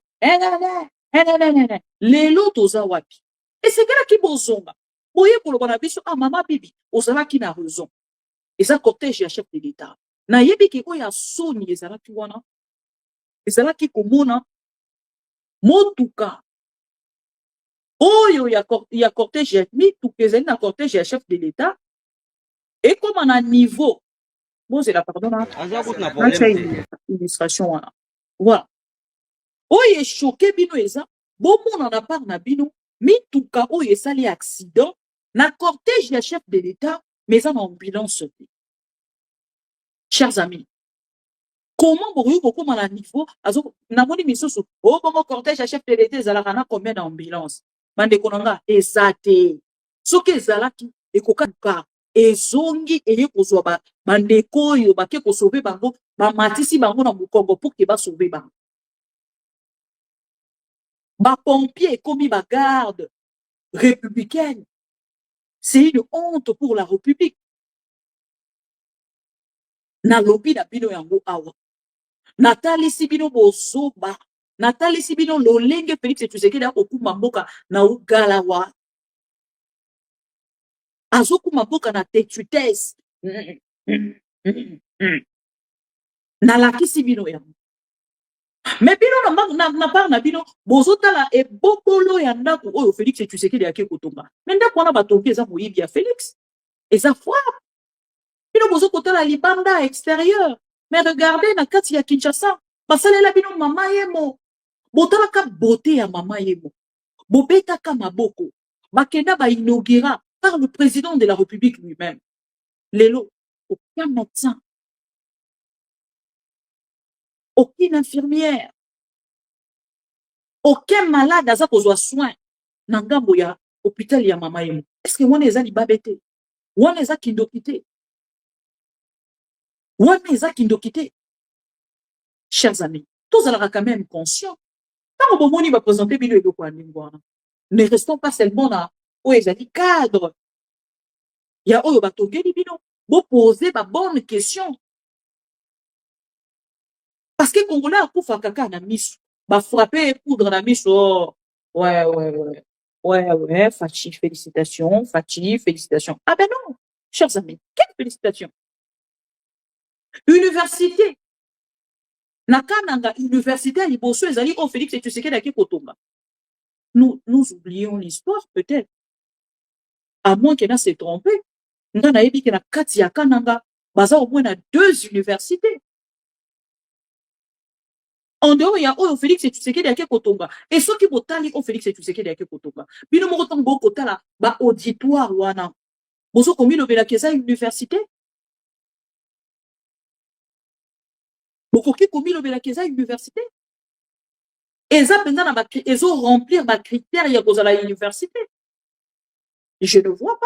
Les lots aux awapi. Et c'est là qui bozonga. Voyez pour le bon avis, ah maman bibi, osala qui n'a raison. Et ça cortège chef de l'État. Na yebi ki oya soni ezala ki wana. Ezala ki komona motuka. Oyo ya cortège mi tout ezali na cortège chef de l'État. Et comme on a un niveau, bon, c'est la pardon, illustration, voilà. Oh, il est choqué, bino, eza. Bon, on en a pas, na bino. Mais tout cas, oh, il est salé accident. Na cortège, il y a chef de l'État, mais ça, en ambulance. Chers amis, comment vous comment à niveau, na moni misoso, oh, bon, cortège, il y a chef de l'État, il y a combien d'ambulances? Mande konanga, ezate. Ce que zalaki, et koka, ezongi eye kozwa bandeko oyo bake kosauve bango bamatisi bango na mokongo pour ke basauve bango bapompier ekomi bagarde républicaine. C'est une honte pour la République. Nalobi na bino yango awa natalisi bino bozoba natalisi bino lolenge Félix Tshisekedi akokuma mboka na ugalawa azokuma mboka na tetutesse nalakisi bino yango mais bino na part na bino bozotala ebobolo ya ndako oyo Félix Tshisekedi yake kotonga mais ndako wana batongi eza moyibi ya Félix eza frappe bino bozokotala libanda extérieur mais regardez na kati ya Kinshasa basalela bino mama yemo botalaka beauté ya mama yemo bobetaka maboko bakenda inaugura par le président de la République lui-même. Lelo, aucun médecin, aucune infirmière, aucun malade a besoin de soins. Nangambo ya hôpital ya mama yemo. Est-ce que wana eza libabete? Wana eza kindokité? Wana eza kindokité? Chers amis, tous allons quand même conscients. Quand on va présenter bino et beaucoup ne restons pas seulement là où ils ont dit cadre. Il y a oyo batongeli bino. Vous posez ma bonne question. Parce que Congolais a pour faire caca na miso. Ba frapper poudre na miso. Oh. Ouais, Fachi, félicitations. Fachi, félicitations. Ah ben non, chers amis, quelle félicitations. Université. Nakananga, université à Liboso, ezali o Félix Tshisekedi aki kotonga. Nous oublions l'histoire, peut-être. À moins qu'elle s'est trompée. Nga na yebi ke na kati ya kananga, baza au moins na 2 universités. En dehors, il y a o Félix Tshisekedi aki kotonga. Et ceux qui botali o Félix Tshisekedi aki kotonga. Bino moko tango kotala ba auditoire wana. Bozo komi lobela keza université. Bokoki komi lobela keza université. Eza penza na ba ezo remplir ba critères ya kozala université. Je ne vois pas.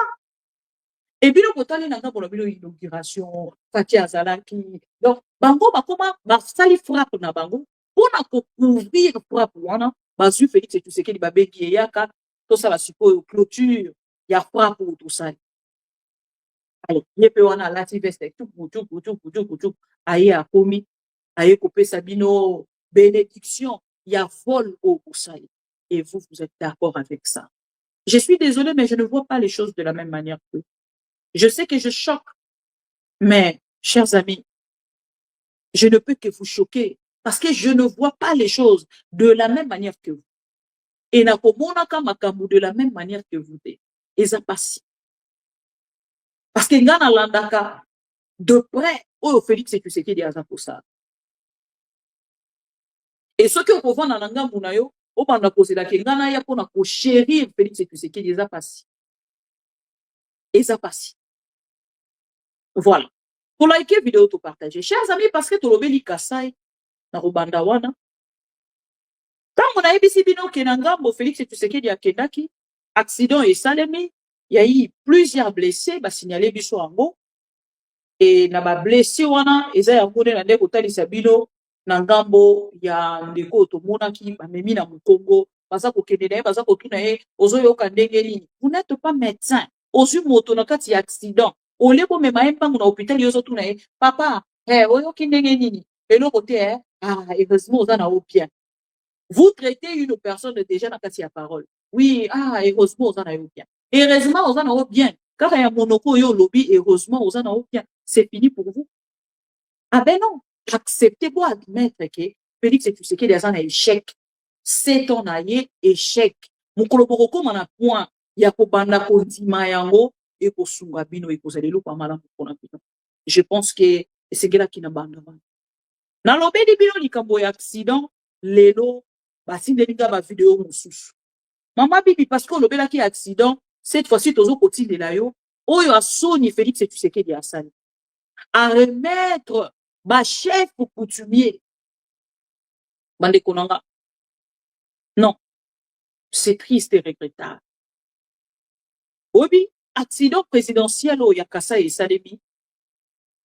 Et bien, le côté n'a pas pour l'inauguration, Fatia Azalaki. Donc, bango, bakoma, sali frappe na bango, pour na couvrir frappe wana, basu Félix et tout ce qui est babé qui yaka, tout ça la suppose clôture, il y a frappe ou tout ça. Allez, yepe wana lati veste, tout, aye a komi, aye kopé Sabino, bénédiction, il y a vol au Oussaï. Et vous êtes d'accord avec ça. Je suis désolée, mais je ne vois pas les choses de la même manière que je sais que je choque, mais, chers amis, je ne peux que vous choquer parce que je ne vois pas les choses de la même manière que vous. Et na komonaka makambu de la même manière que vous. Et ça passe. Parce que ngana landaka de près, oh Félix et Tshisekedi aza pour ça. Et ce que vous voyez dans l'angambu na yo, au banda kozela ke ngana ya pona ko chérir Félix Tshisekedi eza pasi. Eza pasi. Voilà. Pour liker vidéo to partager. Chers amis, parce que to lobeli Kasai na rubanda wana. Tango na ebisi bino ke na ngambo Félix Tshisekedi akendaki, accident esalemi, il y a eu plusieurs blessés, ba signaler biso yango. Et na ba blessé wana eza yango na ndeko talisa bino na ngambo ya ndeko tomonaki bamemi na Mukongo baza kokende na ye baza kotuna ye ozoyoka ndenge nini. Vous n'êtes pas médecin. Ozwi moto na kati ya accident. Ole bo mema ye mpango na hôpital yo zotuna ye papa oyoki ndenge nini eloko te heureusement oza na bien. Vous traitez une personne déjà na kati ya parole. Oui, heureusement oza na yo bien. Heureusement oza na yo bien. Car il y a monoko yo lobby heureusement oza na yo bien. C'est fini pour vous. Ah ben non, acceptez pour admettre que Félix Tshisekedi a un échec. C'est ton échec. Mukolo boko mana point ya ko banda ko ndima yango et ko sunga bino et ko zalelo pa mala ko na bino. Je pense que c'est gela qui na banda. Na lobedi bino likambo ya accident lelo basindelinga ba vidéo mosusu. Mama bibi parce que lobela ki accident cette fois-ci tozo kotindela yo oyo asoni Félix Tshisekedi asali. À remettre ba chef coutumier. Bande konanga. Non, c'est triste et regrettable. Obi, accident présidentiel au Yakasa et Salemi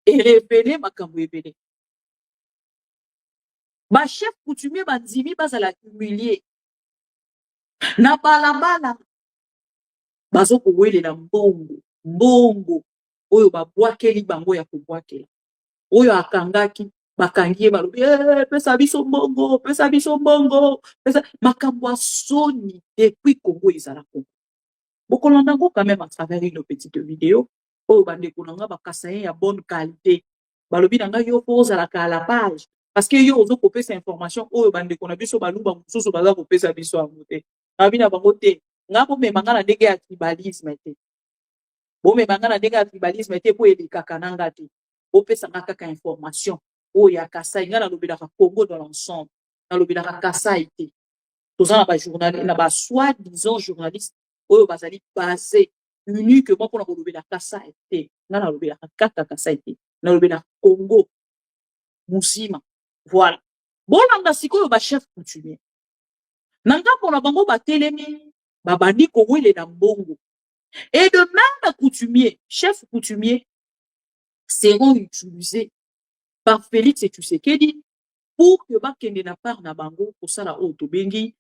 et révélé makambo ebele. Ba chef coutumier bandimi bazala humilier. Na balabala. Bazo kowele na mbongo. Oyo babwakeli bango ya kobwakela. Oyo akangaki bakangie balobi pesa biso mbongo pesa makambo soni depuis Congo ezala Congo. Bokolanda ngo quand même à travers une petite vidéo oyo bande konanga bakasaye ya bonne qualité balobi nanga yo poza la la page parce que yo ozo kopesa information oyo bande kona biso baluba mususu baza kopesa biso amote abina bango te ngabo me mangala ndenge ya tribalisme te bo me mangala ndenge ya tribalisme te po elika kananga te opesa kaka information oyo ya Kasai ngana lobelaka Congo dans l'ensemble na lobelaka Kasai te tozana ba journaliste na ba soi-disant journaliste oyo bazali basé uniquement pour na lobelaka Kasai te ngana lobelaka kaka Kasai te na lobelaka Congo musima. Voilà. Bolanda sikoyo ba chef coutumier nanga pona bango batelemi babandi kowele na mbongo et de même coutumier chef coutumier seront utilisés par Félix Tshisekedi pour que bakende na part na bango kosala oyo tobengi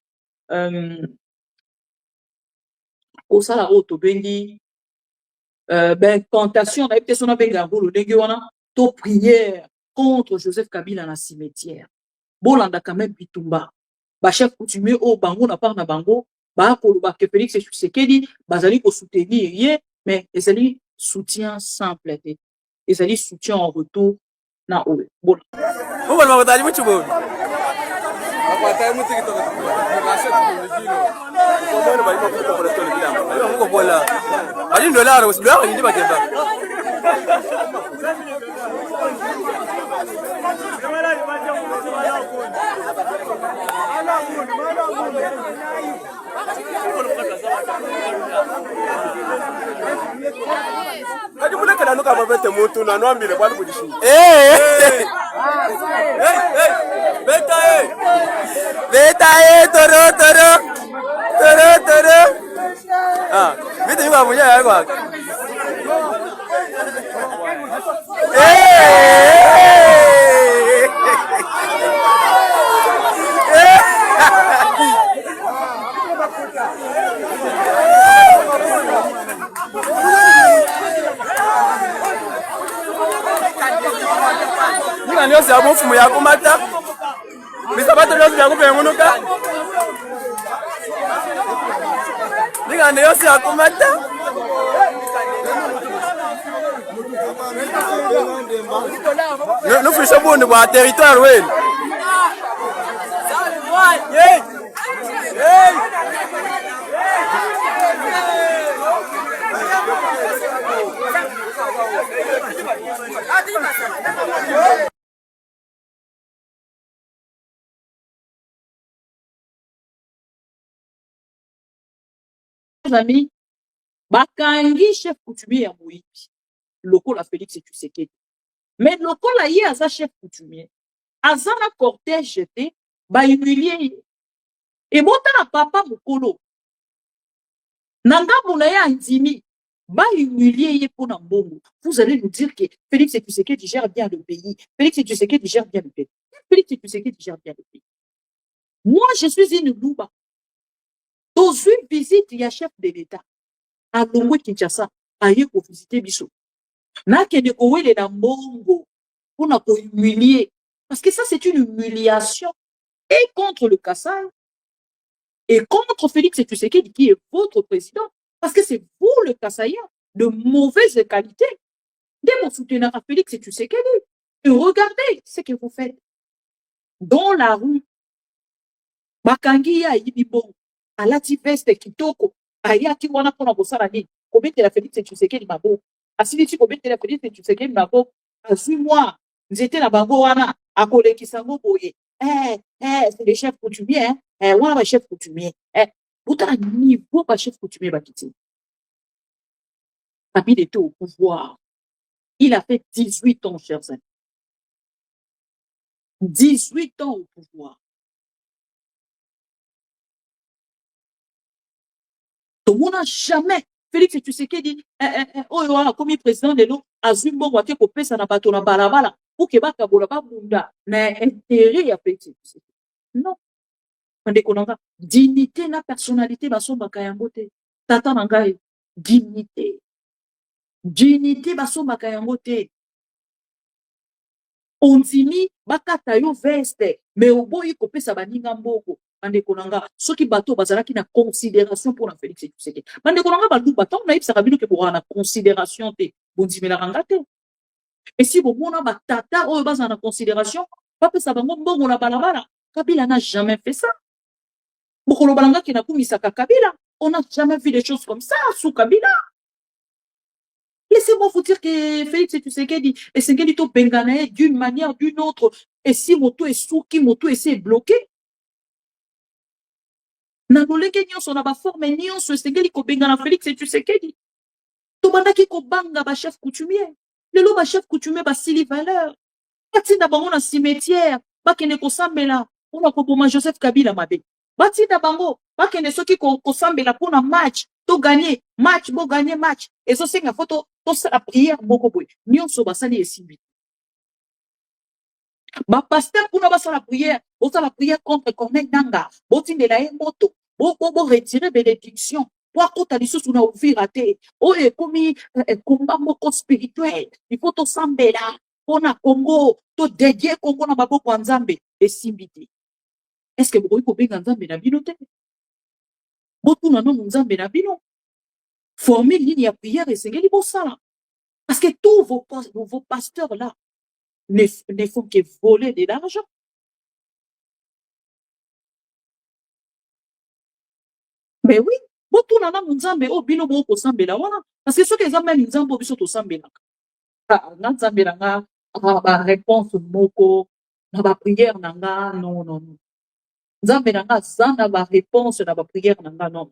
tentation na epte sona benga ngolo ndenge wana to prière contre Joseph Kabila na cimetière. Bolanda quand même bitumba ba chef coutumier o bango na part na bango ba koloba que Félix Tshisekedi bazali ko soutenir ye mais ezali soutien simple te ezali soutien en retour na oyo bon
Uba mabadali muchubo akwata muti kitoka ngase tukujilo komona bali mafuta kwa tole bilamba bali muko bola bali dollar usibwa ndi bakemba Kadi muna kana nuka mabete mutu na nwambile bali kudishi Beta toro Bita yuka munya yako Nika nyosi ya mufumu ya kumata Bisabato nyosi ya kupengunuka Nika nyosi ya kumata Nufisha bundi bwa territoire wenu
chers amis, bakangi chef coutumier ya Moïbi, lokola Félix Tshisekedi. Mais lokola ye aza chef coutumier, aza na cortège te, ba humilier. Et bota papa mokolo. Nanga mounaya andimi, ba humilier ye pour mbongo. Vous allez nous dire que Félix Tshisekedi gère bien le pays. Félix Tshisekedi gère bien le pays. Félix Tshisekedi gère bien le pays. Moi, je suis une louba. Dans une visite, il y a chef de l'État. À Longwe Kinshasa, aye ko visiter biso. Na kende ko wele na mbongo pour na ko humilier. Parce que ça, c'est une humiliation. Et contre le Kassai, et contre Félix Tshisekedi, qui est votre président. Parce que c'est vous, le Kassaïen, de mauvaise qualité. Dès mon soutenir à Félix Tshisekedi. Et regardez ce que vous faites. Dans la rue, Bakangi ya Ibibon, alati veste kitoko, ayaki wana pona bosala ni, kobete la Félix Tshisekedi mabo. Asili kobete la Félix Tshisekedi mabo, azui moi, nzete na bango wana, akoleki sango boye. C'est les chefs coutumiers, hein. Wana ba chef coutumier. Bouta niveau ba chef coutumier bakiti. Kabila était au pouvoir. Il a fait 18 ans, chers amis. 18 ans au pouvoir. Tout le monde n'a jamais. Félix Tshisekedi, comme président de l'eau, Azumbo, Wake, Kopesa, Nabato, Balabala, pour que Baka Bolaba Bunda, n'a intérêt à Félix Tshisekedi. Non. Dignité, na personnalité, baso bakayangote. Tata Nangai, dignité. Dignité, baso bakayangote. Ondimi, bakata yo veste, mais au bout, il kopesa baninga mboko. Bande konanga, ceux qui bateau bazalaki na considération pour la Félix Tshisekedi. Bande konanga balu bateau na ipsa kabino ke pour na considération te. Bondimi la rangate. Et si vous mona batata ou basa na considération, papa sa bango mbongo na balabala. Kabila n'a jamais fait ça. Bokolo balanga ki na kumisaka Kabila. On n'a jamais vu des choses comme ça sous Kabila. Laissez-moi vous dire que Félix Tshisekedi et Tshisekedi to bengane d'une manière ou d'une autre. Et si moto est sous qui moto essaie de bloquer. Na loleke nyonso na ba forme nyonso Tshisekedi ko bengana Félix Tshisekedi. To bandaki ko banga ba chef coutumier. Lelo ba chef coutumier ba sili valeur. Batinda bango na cimetière, bakene ko sambela, ona ko boma Joseph Kabila mabe. Batinda bango, bakene soki ko sambela pona match, to gagner match, bo gagner match. Et so senga photo, to sa prière boko boy. Nyonso basali esibi. Ba pasteur pona basala prière, bo sala prière contre Corneille Nangaa, bo tindela e moto, bo retirer bénédiction. Pour qu'on t'a dit sous na ouvrir raté. Oh, et comme combat moko spirituel, il faut to sambela. Pona Congo, to dédié Congo na maboko nzambe et simbiti. Est-ce que vous pouvez nzambe na bino te? Botu na no nzambe na bino. Former une ligne à prière et sengeli bosala. Parce que tous vos pasteurs là ne font que voler de l'argent. Mais oui, botu na no nzambe o bino boko sambela wana. Parce que ceux qui nzambe nzambe biso to sambela. Ah, nzambe na nga ba réponse moko na ba prière nanga non. Nzambe nanga zana ba réponse na ba prière nanga non.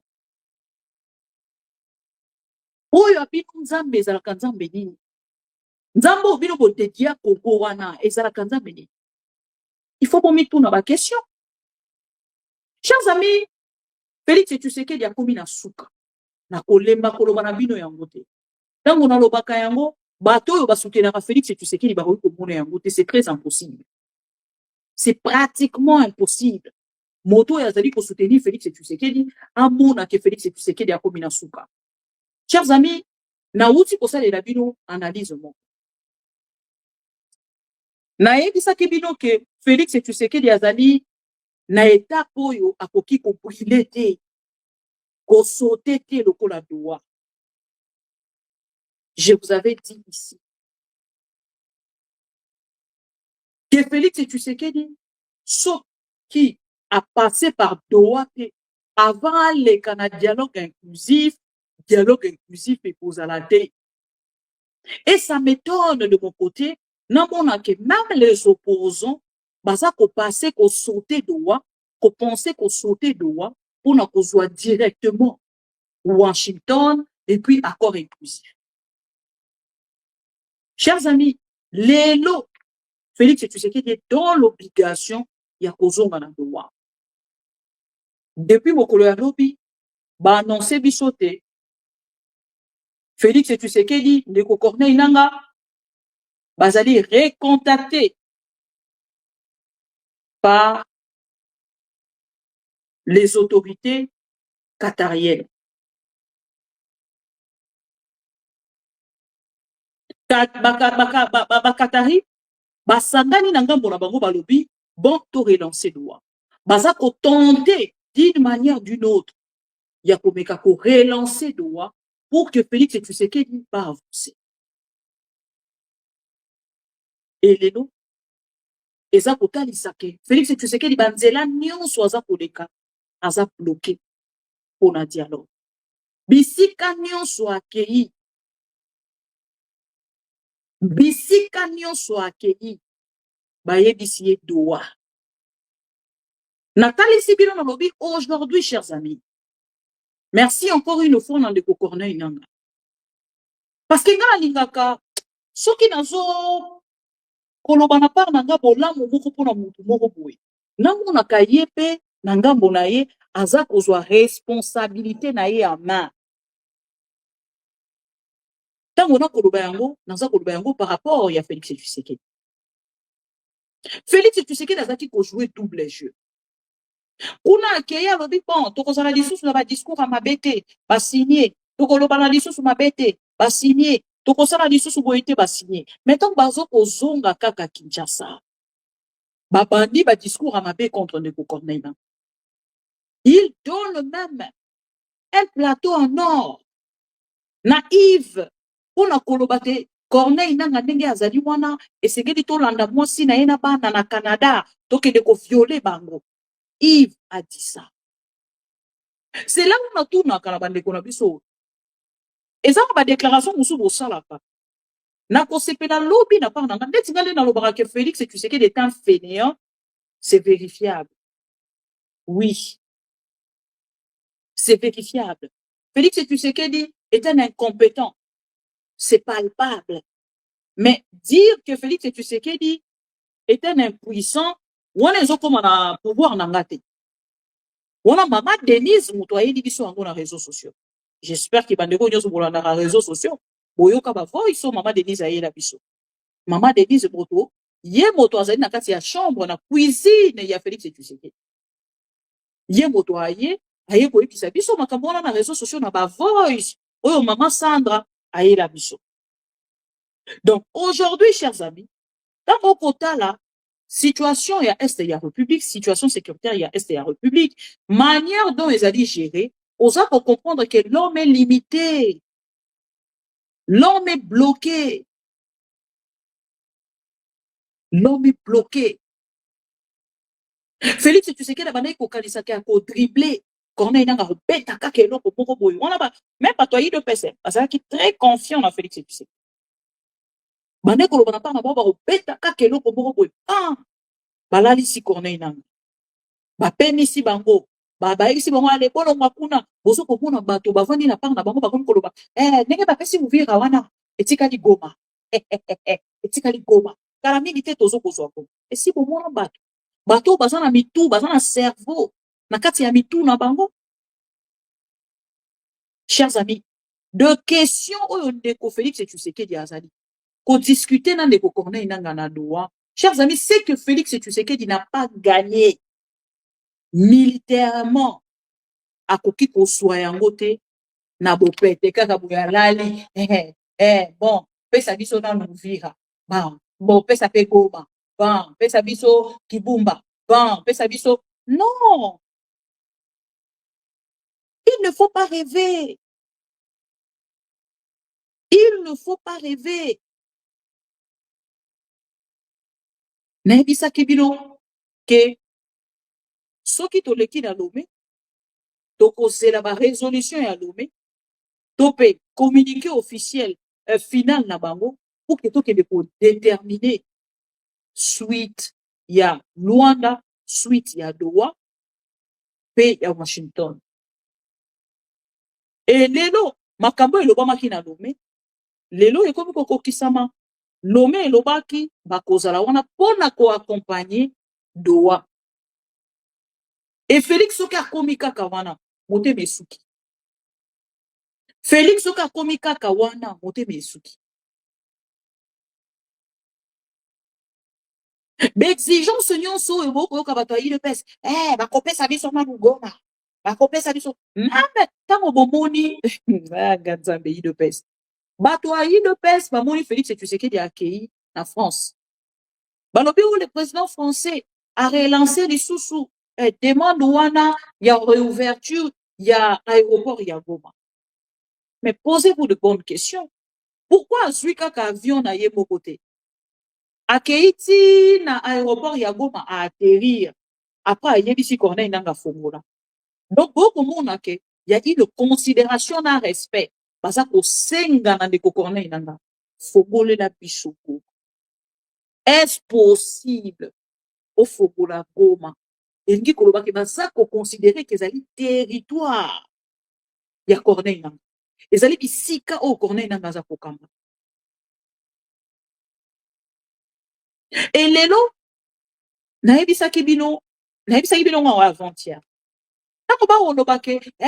Oyo abino nzambe ezalaka nzambe nini? Nzambe obino botekia koko wana ezalaka nzambe nini? Il faut bomituna ba question. Chers amis, Félix Tshisekedi akomi na suka. Na kolemba koloba na bino yango te. Tango na lobaka yango bato oyo basoutenaka Félix Tshisekedi bakoki komona yango te, c'est très impossible. C'est pratiquement impossible. Moto yazali ko soutenir Félix Tshisekedi, amona ke Félix Tshisekedi akomi na suka. Chers amis, na uti ko salela bino analyse mo. Na yebisaki bino ke Félix Tshisekedi azali na étape oyo akoki ko brûler te, ko sauter te lokola doigt. Je vous avais dit ici que Félix Tshisekedi, ce qui a passé par Doha avant les dialogue inclusif et pose à la tête. Et ça m'étonne de mon côté, non, que même les opposants, baza ko passer, ko sauter Doha, ko penser, ko sauter Doha, pour na ko soit directement Washington, et puis accord inclusif. Chers amis, Lélo, Félix Tshisekedi est dans l'obligation ya kozonga na Doha. Depuis mokolo ya lobi, ba annoncé bisote. Félix Tshisekedi, ndeko Corneille Nanga, bazali recontacté par les autorités qatariennes. Qatari, basangani na ngambo na bango balobi, bon to relancer Doha. Baza ko tenter d'une manière d'une autre, ya komeka ko relancer Doha pour que Félix Tshisekedi va avancer. Et lelo, eza kotalisa ke Félix Tshisekedi banzela nyonso aza koleka aza bloqué pona dialogue. Bisika nyonso akei, bisika nyonso akei, bayebisi ye Doha. Natalisi bino na lobi aujourd'hui, chers amis. Merci encore une fois na ndeko Corneille Nanga. Parce que nga alingaka soki nazo koloba na part na nga bolamu moko pona mutu moko boye. Namonaka ye pe na ngambo na ye aza kozwa responsabilité na ye ya main. Tango na koloba yango, naza koloba yango par rapport ya Félix Tshisekedi. Félix Tshisekedi azaki ko jouer double jeu. Kuna akeye alobi bon, tokozala lisusu na ba discours a mabete, ba signé, tokoloba na lisusu mabete, ba signé, tokosala lisusu boye te ba signé. Maintenant bazo kozonga kaka Kinshasa. Ba bandi ba discours a mabe contre Ndeko Corneille. Il donne même un plateau en or naïve pour na kolobate Corneille Nanga ndenge azali wana esengeli tolanda mwasi na ye na bana na Canada tokende ko violer bango. Yves a dit ça. C'est là où on a tourné à Kalabandeko na biso. Et ça ba déclaration musu bo salaka. Na ko sepela lobby na par na ndeti ngale na lobaka que Félix Tshisekedi est un fainéant, c'est vérifiable. Oui. C'est vérifiable. Félix Tshisekedi est un incompétent. C'est palpable. Mais dire que Félix Tshisekedi est un impuissant, on est comme on a pouvoir n'engate. On a maman Denise Moutoye dit sur les réseaux sociaux. J'espère qu'il va négocier sur les réseaux sociaux. Boyoka ba voice maman Denise aye la biso. Maman Denise Moto, ye moto azali na kati ya chambre na cuisine ya Félix Tshisekedi. Ye moto aye ko yebisa biso makambo na réseaux sociaux na ba voice. Oyo maman Sandra aye la biso. Donc aujourd'hui, chers amis, dans mon quota là, situation ya Est ya République, situation sécuritaire ya Est ya République, manière dont ils allaient gérer, on a pour comprendre que l'homme est limité, l'homme est bloqué, l'homme est bloqué. Félix Tshisekedi abandaki kokanisa ke ko dribbler, Corneille Nanga rebeta kaka eloko moko boye. On a ba même pas toi de PC, parce qu'il est très confiant dans Félix Tshisekedi. Bande ko lobana pa na ba rebeta kaka eloko moko boye. Ah, balali si Corneille Nanga. Ba penisi bango. Ba isi bango ale bolo makuna, bozo ko kuna bato bavandi na pa na bango ba ko loba. Ndenge ba pesi muvira wana etikali Goma. Etikali Goma. Kala mingi te tozo kozwa ko. Esi bo mona bato. Bato baza na mitu, baza na cerveau, na kati ya mitu na bango. Chers amis, de questions oyo ndeko Félix Tshisekedi azali. Ko discuter na ndeko Corneille Nanga na Doha. Chers amis, c'est que Félix Tshisekedi n'a pas gagné militairement à koki ko soyango te na bopete kaka buya lali. Bon, pesa biso na Luvira. Bon, pesa pe Goma. Bon, pesa biso Kibumba. Bon, pesa biso. Non. Il ne faut pas rêver. Il ne faut pas rêver. Naibisa kibino ke soki toleki na Lomé, tokozela ba résolution ya Lomé, topé communiqué officiel final na bango pour que tokende ko déterminer suite ya Luanda, suite ya Doha, pe ya Washington. Et lelo, makambo elobamaki na Lomé, lelo ekomi kokokisama, Lomé elobaki bakozala wana pona koaccompagner Doha. Et Félix soki akomi kaka wana, motema esuki. Félix soki akomi kaka wana, motema esuki. Exigence nyonso ebokoyoka bato ya UDPS, bakopesa biso manu Goma, bakopesa biso mame ntango bomoni nga nzambe UDPS. Bato ya UDPS bamoni Félix Tshisekedi akei na France. Balobi où le président français a relancé lisusu demande wana ya réouverture ya aéroport ya Goma. Mais posez-vous de bonnes questions. Pourquoi azwi kaka avion na ye moko te? Akeiti na aéroport ya Goma a atterrir. Après, ayebisi Corneille Nanga fongola. Donc, beaucoup monde ke ya une considération na respect. Baza ko senga na ndeko Corneille Nanga. Fogole na bisoko. Est-ce possible au fogola Goma? Elingi koloba ke baza ko considérer que ezali territoire ya Corneille Nanga. Ezali bisika o Corneille Nanga za kokamba. Et lelo, naebisaki bino nga avant-hier.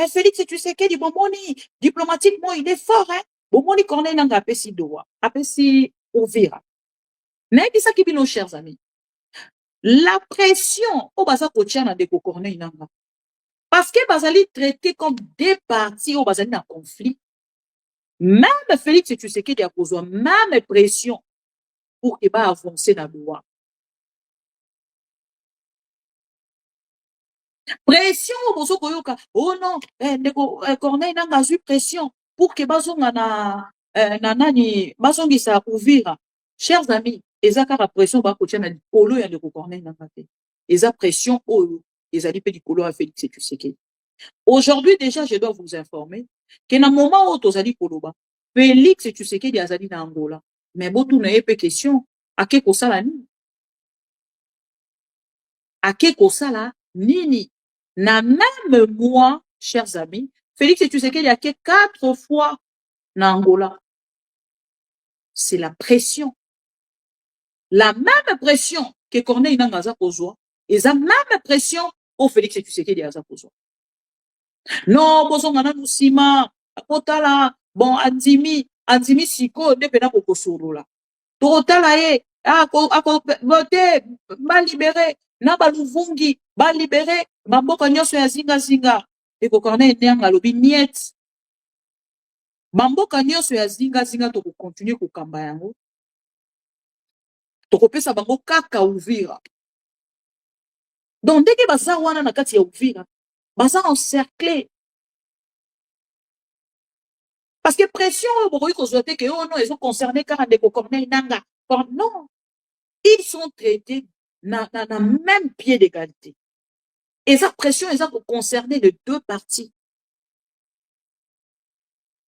Félix Tshisekedi bomoni diplomatiquement il est fort, hein. Bomoni Corneille Nanga apesi Doha, apesi Uvira. Naebisaki bino chers amis. La pression au baza kotia na ndeko Corneille Nanga. Parce que bazali traité comme deux parties au bazali na conflit. Même Félix Tshisekedi a posé même pression pour qu'il va avancer dans Doha. Pression bozo koyoka, oh non, Corneille Nanga a eu pression pour que bazonga na nani bazongisa Uvira. Chers amis, ezaka pression ba kotia na likolo ya ndeko Corneille Nanga te. Eza pression oyo ezali pe likolo ya Félix Tshisekedi. Aujourd'hui déjà je dois vous informer que na moment où tozali koloba Félix Tshisekedi azali na Angola, mais botu na yepe question ake kosala nini? Ake kosala nini? Na même moi, chers amis, Félix Tshisekedi a été 4 fois na Angola. C'est la pression. La même pression que Corneille Nanga aza kozwa, et la même pression au Félix Tshisekedi aza kozwa. Non, bozonga na musima, akotala, bon, andimi siko, ndepena kokosorola. Totala ye, bote, ba libéré, na ba luvungi, ba libéré, bamboka nyonso ya zinga. Eko Corneille Nanga lobi niet. Bamboka nyonso ya zinga toko continue kokamba yango. Toko pesa bango kaka Uvira. Donc dès que baza wana na kati ya Uvira, baza encerclé. Parce que pression bokoyi kozwate que oh non, ils ont concerné car ndeko Corneille Nanga. Non. Ils sont traités na même pied d'égalité. Et sa pression, ils ont concerné les deux parties.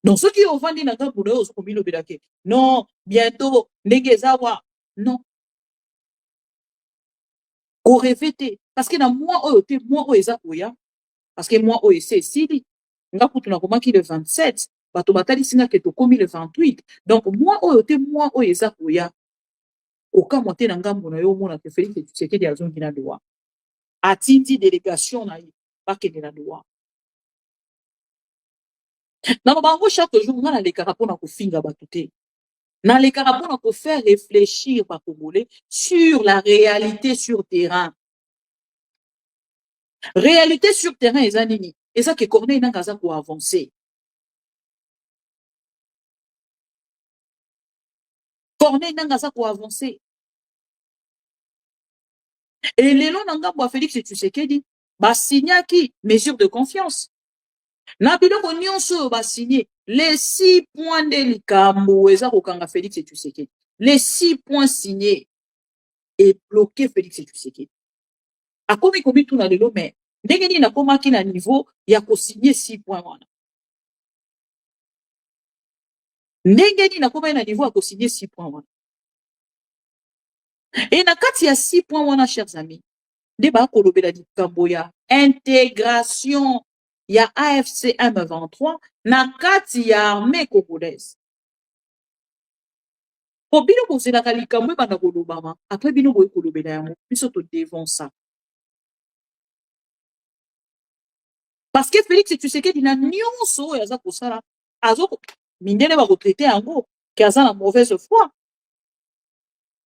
Donc, ceux qui ont vendu dans le boulot, non, bientôt, Negezawa, non. Au répété. Parce que dans moi, parce que moi, c'est Sili. Nga kutuna komaki le 27. Bato batali singa keto komi le 28. Donc, moi, moi, oya. Oka mote na ngambo na yo mona ke Félix Tshisekedi azongi na Doha. Atindi délégation na ye bakende na Doha. Na bango chaque jour nga na lekaka pona kofinga bato te. Na lekaka pona ko faire réfléchir ba Congolais sur la réalité sur terrain. Réalité sur terrain eza nini? Eza ke Corneille Nanga aza ko avancer. Corneille Nanga aza ko avancer. Et lelo nanga bo Félix Tshisekedi ba signaki mesure de confiance. Na biloko nyonso ba signé les 6 points de likambo eza kokanga Félix Tshisekedi. Les 6 points signés et bloqué Félix Tshisekedi. Akomi komi tuna lelo mais ndenge nini nakomaki na niveau ya ko signer 6 points wana. Ndenge nini nakomaki na niveau ya ko signer 6 points wana. Et na kati ya 6 points wana chers amis, de ba kolobela likambo ya intégration ya AFC M23 na kati ya armée congolaise. Po bino kozelaka likambo ebanda kolobama après bino boye kolobela yango biso todevant ça. Parce que Félix Tshisekedi na nyonso oyo aza kosala mindele bakotraite yango ke aza na mauvaise foi.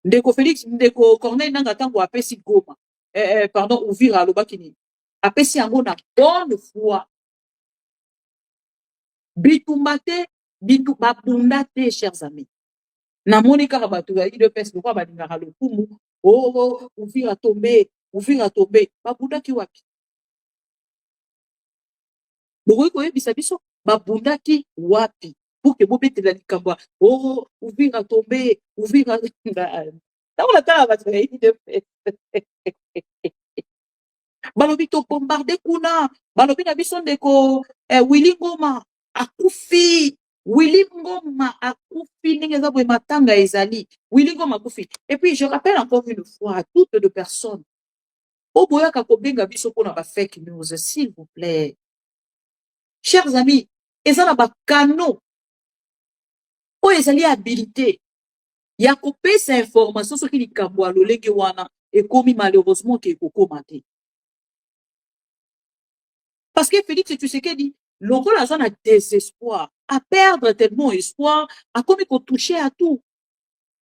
Ndeko Félix, ndeko Corneille Nangaa ntango apesi Goma, pardon, Uvira alobaki nini? Apesi yango na bonne foi. Bitumba te, babunda te, chers amis. Namoni kaka bato ya UDPS lokwa balingaka lokumu, oh, Uvira tombe, babundaki wapi? Bokoki koyebisa biso babundaki wapi? Pour que bobetela likambo, oh, Uvira tombe, Uvira ntango natala bato ya UDPS balobi to bombarde kuna, balobi na biso ndeko Willy Ngoma akufi, Willy Ngoma akufi, ndenge eza boye matanga ezali, Willy Ngoma akufi. Et puis je rappelle encore une fois à toutes les personnes oboyaka kobenga biso pona ba fake news, s'il vous plaît. Chers amis, eza na ba canaux oyo ezali habilité ya kopesa information soki likambo ya lolenge wana ekomi malheureusement ke ekokoma te. Parce que Félix Tshisekedi, lokola aza na désespoir, à perdre tellement espoir, a komi ko toucher à tout.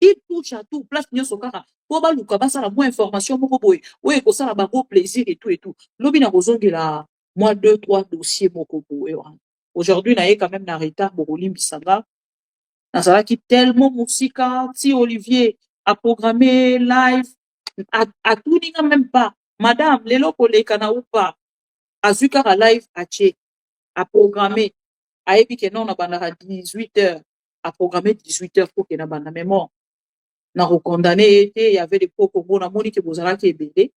Il touche à tout. Place nyonso kaka po baluka basala moins information moko boye oyo ekosala bango plaisir et tout. Lobi na kozongela moi 2-3 dossiers moko boye wana. Aujourd'hui na ye quand même na retard bokolimbisanga. Nazalaki tellement musika ti Olivier a programmé live a tout ninga même pas. Madame lelo koleka na ou pas. Azui kaka live ache a programmé ayebi ke non na bandaka 18h a programmé 18h pour que na banda mémoire na recondamné été il y avait des propos bon na moni ke bozalaki ebele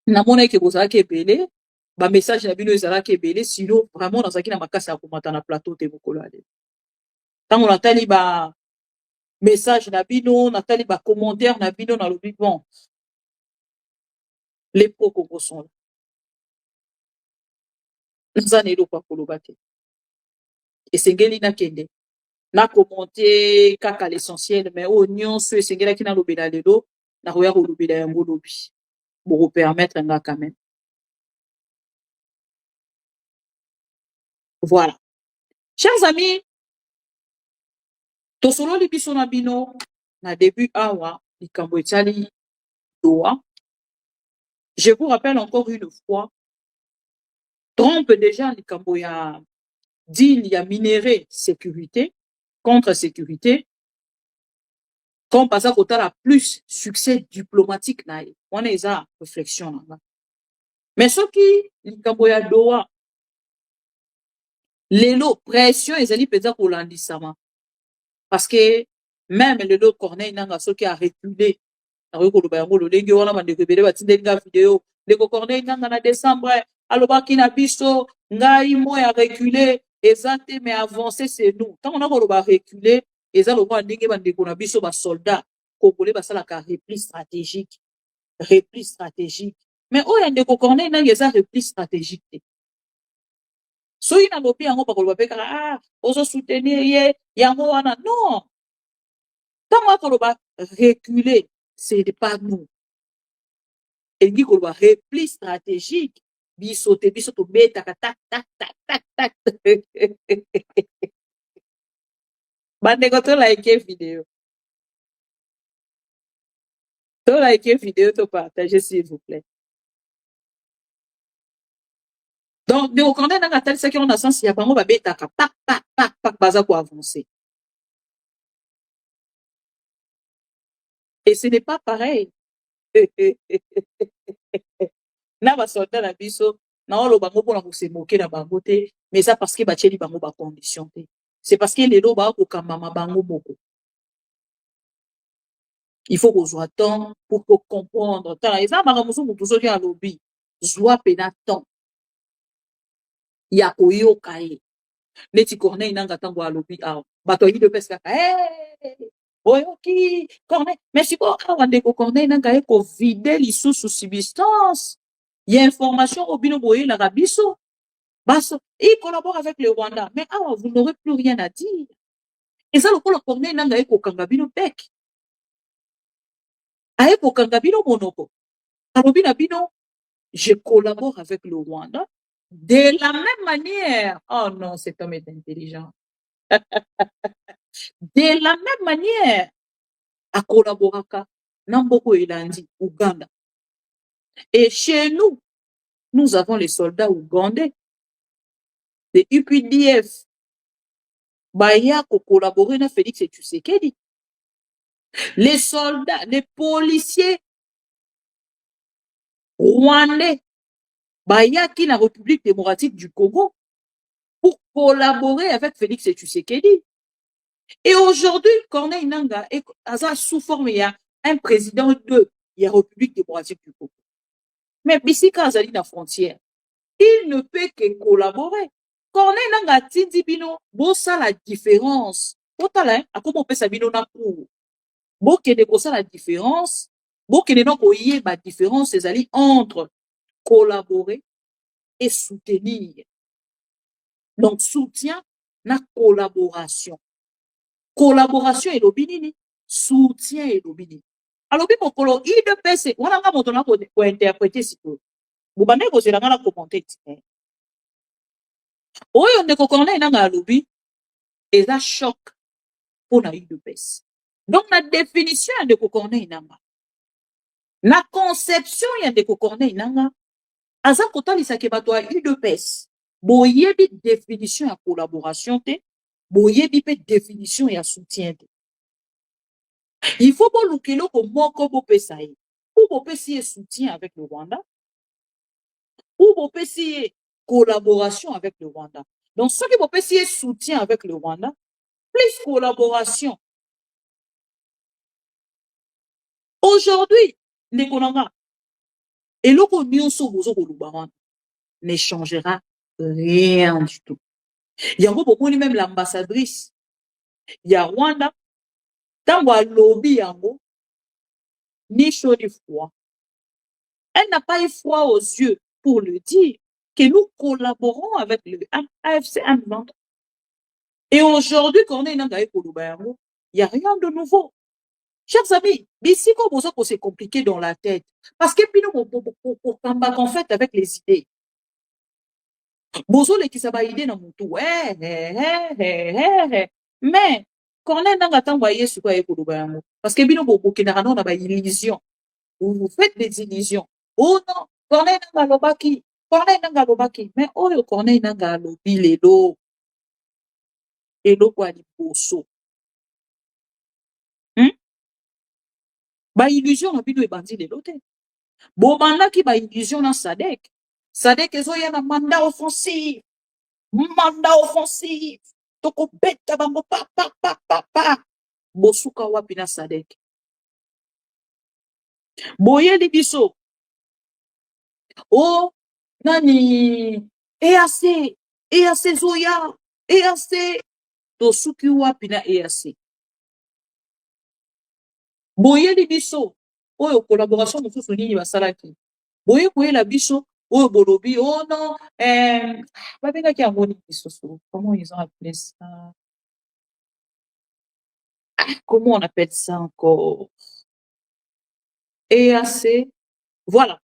na moni ke bozalaki ebele ba message na bino ezalaki ebele sinon vraiment nazaki na makasi ya komata na plateau te mokolo ale tango natali ba message na bino natali ba commentaire na bino na lobi bon les pro-Congo sont là. Naza na eloko ya koloba te. Esengeli nakende. Na commenter kaka l'essentiel, mais au nyonso esengelaki na lobela lelo, na koya kolobela yango lobi. Boko permettre nga quand même. Voilà. Chers amis, tosololi biso na bino na début awa likambo etali doa. Je vous rappelle encore une fois, Trump déjà likambo ya deal ya minéré sécurité contre sécurité comme par ça kotala plus succès diplomatique na ye wana eza réflexion nanga mais soki likambo ya doa lelo pression ezali penza kolandisama parce que même lelo Corneille Nangaa soki a reculé akoki koloba yango lolenge wana bandeko ebele batindeli nga video ndeko Corneille Nangaa na décembre alobaki na biso ngai mo ya reculé eza te mais avancer c'est nous ntango na koloba reculé eza lokola ndenge bandeko na biso basoldat congolais basalaka repli stratégique mais oyo ndeko Corneille Nangaa eza repli stratégique te soki nalobi yango bakoloba mpe kaka ozosoutenir ye yango wana non ntango akoloba reculer c'est pas nous elingi koloba repli stratégique biso te biso tobetaka tak bandeko tolike video topartage s'il vous plaît. Donc ndeko Corneille Nangaa atalisaki ngo na sensi ya bango babetaka pak baza koavancer et ce n'est pas pareil na basoldat na biso na oloba bango mpona kosemoke na bango te mais ça parce que batieli bango bacondition te c'est parce que lelo bakokambama bango moko il faut kozwa temps pour comprendre tala eza makambo mosusu motu soki alobi zwa pena temps ya koyoka ye neti Corneille Nangaa ntango alobi awa bato ayi depesi kaka oyoki Corneille mais sikoyo awa ndeko Corneille Nangaa ye kovide lisusu substance Il y a information au bino boye la rabiso. Basso, il collabore avec le Rwanda. Mais ah, vous n'aurez plus rien à dire. Et ça, le Corneille nanga eko kangabino bek. Aeko kangabino monoko. Alobina bino, je collabore avec le Rwanda. De la même manière. Oh non, cet homme est intelligent. De la même manière, à collaboraka, Namboko Elandi, Ouganda. Et chez nous, nous avons les soldats ougandais, les UPDF, Baya ko collaborer na Félix et Tshisekedi. Les soldats, les policiers rwandais, Baya qui la République démocratique du Congo, pour collaborer avec Félix et Tshisekedi. Et aujourd'hui, Corneille Nanga est sous forme, il y a un président de la République démocratique du Congo. Mais ici, quand il y a la frontière, il ne peut que collaborer. Corneille Nanga tindi bino, bossa la différence. Potala, à comment on peut s'abino na pour. Bokene bossa la différence. Bokene non koye la différence, c'est ali entre collaborer et soutenir. Donc, soutien, na collaboration. Collaboration et l'obinini. Soutien et l'obinini. Alors, puis, pour le IDPC, on a un montant pour interpréter ce que vous avez commenté. Oyo ndeko Corneille nanga alobi eza choc pour na UDPS. Donc la définition ya ndeko Corneille nanga, na conception ya ndeko Corneille nanga, aza kotalisa ke bato ya UDPS boyebi définition ya collaboration te, boyebi pe définition ya soutien te. Il faut bolukelo ko moko bopesa ye, ou bopesi ye soutien avec le Rwanda, ou bopesi ye collaboration avec le Rwanda. Donc, ceux qui vont essayer soutien avec le Rwanda, plus collaboration. Aujourd'hui, les Konanga, et l'opinion sur ne changera rien du tout. Il y a beaucoup même l'ambassadrice. Il y a Rwanda, dans le lobby, ni chaud ni froid. Elle n'a pas eu froid aux yeux pour le dire que nous collaborons avec le AFC M23. Et aujourd'hui, quand on est dans le il n'y a rien de nouveau. Chers amis, ici, comme c'est compliqué dans la tête. Parce que puis nous, on combat en fait avec les idées. Bozo les qui s'aba idée dans mon tout. Mais, quand on est dans le voyez ce quoi est parce que puis nous, on a une illusion. Vous faites des illusions. Oh non, quand on est dans le lobaki, quand on est dans le lobaki, mais oh, quand on est dans le lobby, les lots. Et l'eau quoi, les bosso. Ba illusion na bino ebandi lelo te. Bobandaki ba illusion na Sadek. Sadek ezoya na mandat offensif. Mandat offensif. Toko beta bango pa. Bosuka wapi na Sadek. Boyeli biso. Oh, nani. EAC zoya. EAC. Tosuki wapi na EAC. Boyeli biso. Oyo collaboration mosusu nini basalaki. Boye koyela biso. Oyo bolobi. Oh non. Babengaki yango nini biso. Comment ils ont appelé ça? Comment on appelle ça encore? EAC. Voilà.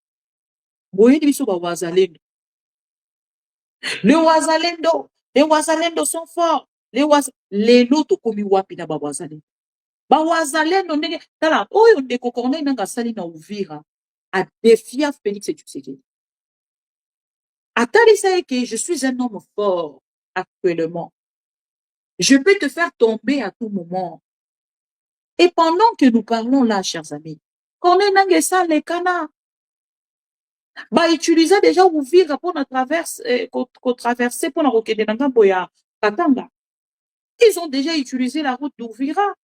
Boyeli biso ba wazalendo. Les wazalendo sont forts. Les loto komi wapi na ba wazalendo. Ba wazalendo ndenge tala oyo ndeko Corneille nanga sali na Uvira a défié Félix Tshisekedi. Atali sait que je suis un homme fort actuellement. Je peux te faire tomber à tout moment. Et pendant que nous parlons là, chers amis, Corneille nanga sali les canards. Ba utiliser déjà Uvira pour traverser pour la roquette de Boya Katanga. Ils ont déjà utilisé la route d'Uvira.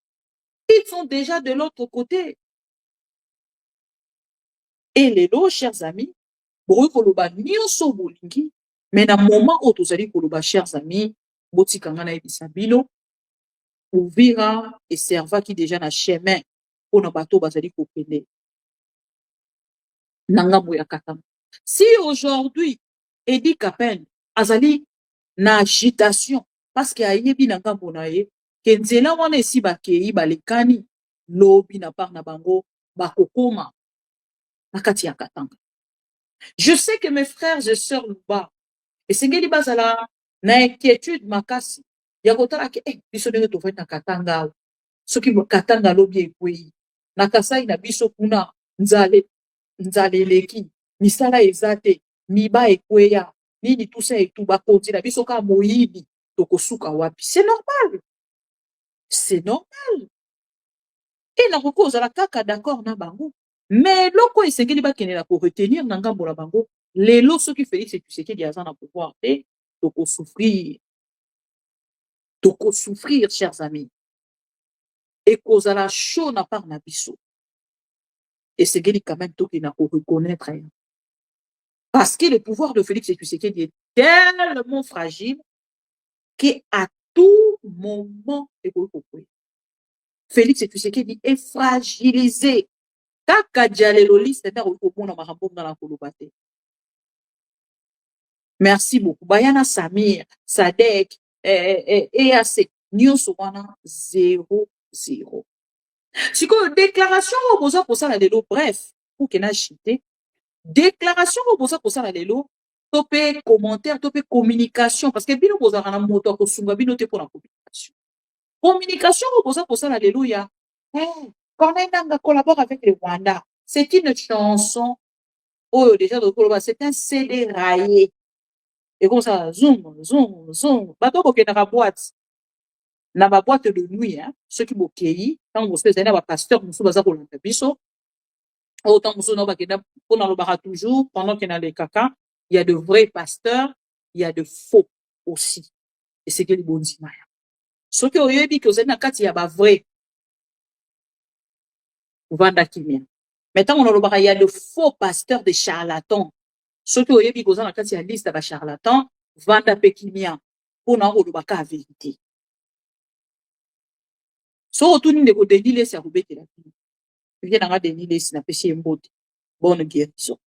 Ils sont déjà de l'autre côté. Et les lots, chers amis, mais dans le moment où vous allez chers amis, Botikangana et Bisabino, Uvira et Serva qui déjà na chemin pour nos bateaux basali kopende. Nanga moya katanga. Si aujourd'hui, Eddie Capen, azali na agitation, parce que ayebi na ngambo na ye, ke nzela wana esi bakei balekani, lobi na part na bango, bakokoma, na kati ya Katanga. Je sais que mes frères et sœurs Luba, et sengeli bazala, na inquiétude makasi, ya kotala ke, biso ndenge tovai na Katanga, soki Katanga lobi ekwei, na Kasai na biso kuna, nzale eleki, misala ezate, miba ekweya, nini tusa etu bakonzi na biso ka moyibi, tokosuka wapi. C'est normal. C'est normal. Et na koko ozala kaka d'accord na bango. Mais loko esengeli bakendela ko retenir na ngambo na bango, lelo soki Félix Tshisekedi aza na pouvoir te, tokosouffrir. Tokosouffrir, chers amis. Et kozala chaud na part na biso. Et esengeli quand même tokena ko reconnaître. Parce que le pouvoir de Félix Tshisekedi est tellement fragile qu'à tout moment, Félix Tshisekedi est fragilisé. Merci beaucoup. Bayana Samir, Sadek, EAC, nyonso wana 0-0. Si que déclaration au besoin pour ça la lelo, bref, pour qu'elle a chité, déclaration au besoin pour ça la lelo, topé commentaire, topé communication, parce que bino boza na moto ko sunga bino te pour la communication. Communication au besoin pour ça la lelo ya. Quand on collabore avec le Rwanda, c'est une chanson. Oh, déjà, c'est un CD raillé. Et comme ça, zoom, zoom, zoom. Bateau qui est dans la boîte. Dans la boîte de nuit, hein. Ceux qui m'ont quand vous faites un pasteur, nous sommes à biso. Autant nous sommes à toujours, pendant qu'il y a les caca, il y a de vrais pasteurs, il y a de faux aussi. Et c'est que les bons images. Ceux qui ont dit que vous êtes dans il y a vrai. Vanda Kimia. Maintenant, il y a de faux pasteurs, des charlatans. Ceux qui ont dit que vous êtes dans il y a liste de charlatans, Vanda Pekimia. Pour nous, on a la vérité. So retourne de côté d'île, c'est à Roubaix qui l'a dit. Il vient d'avoir des îles, c'est un péché mbote. Bonne guérison.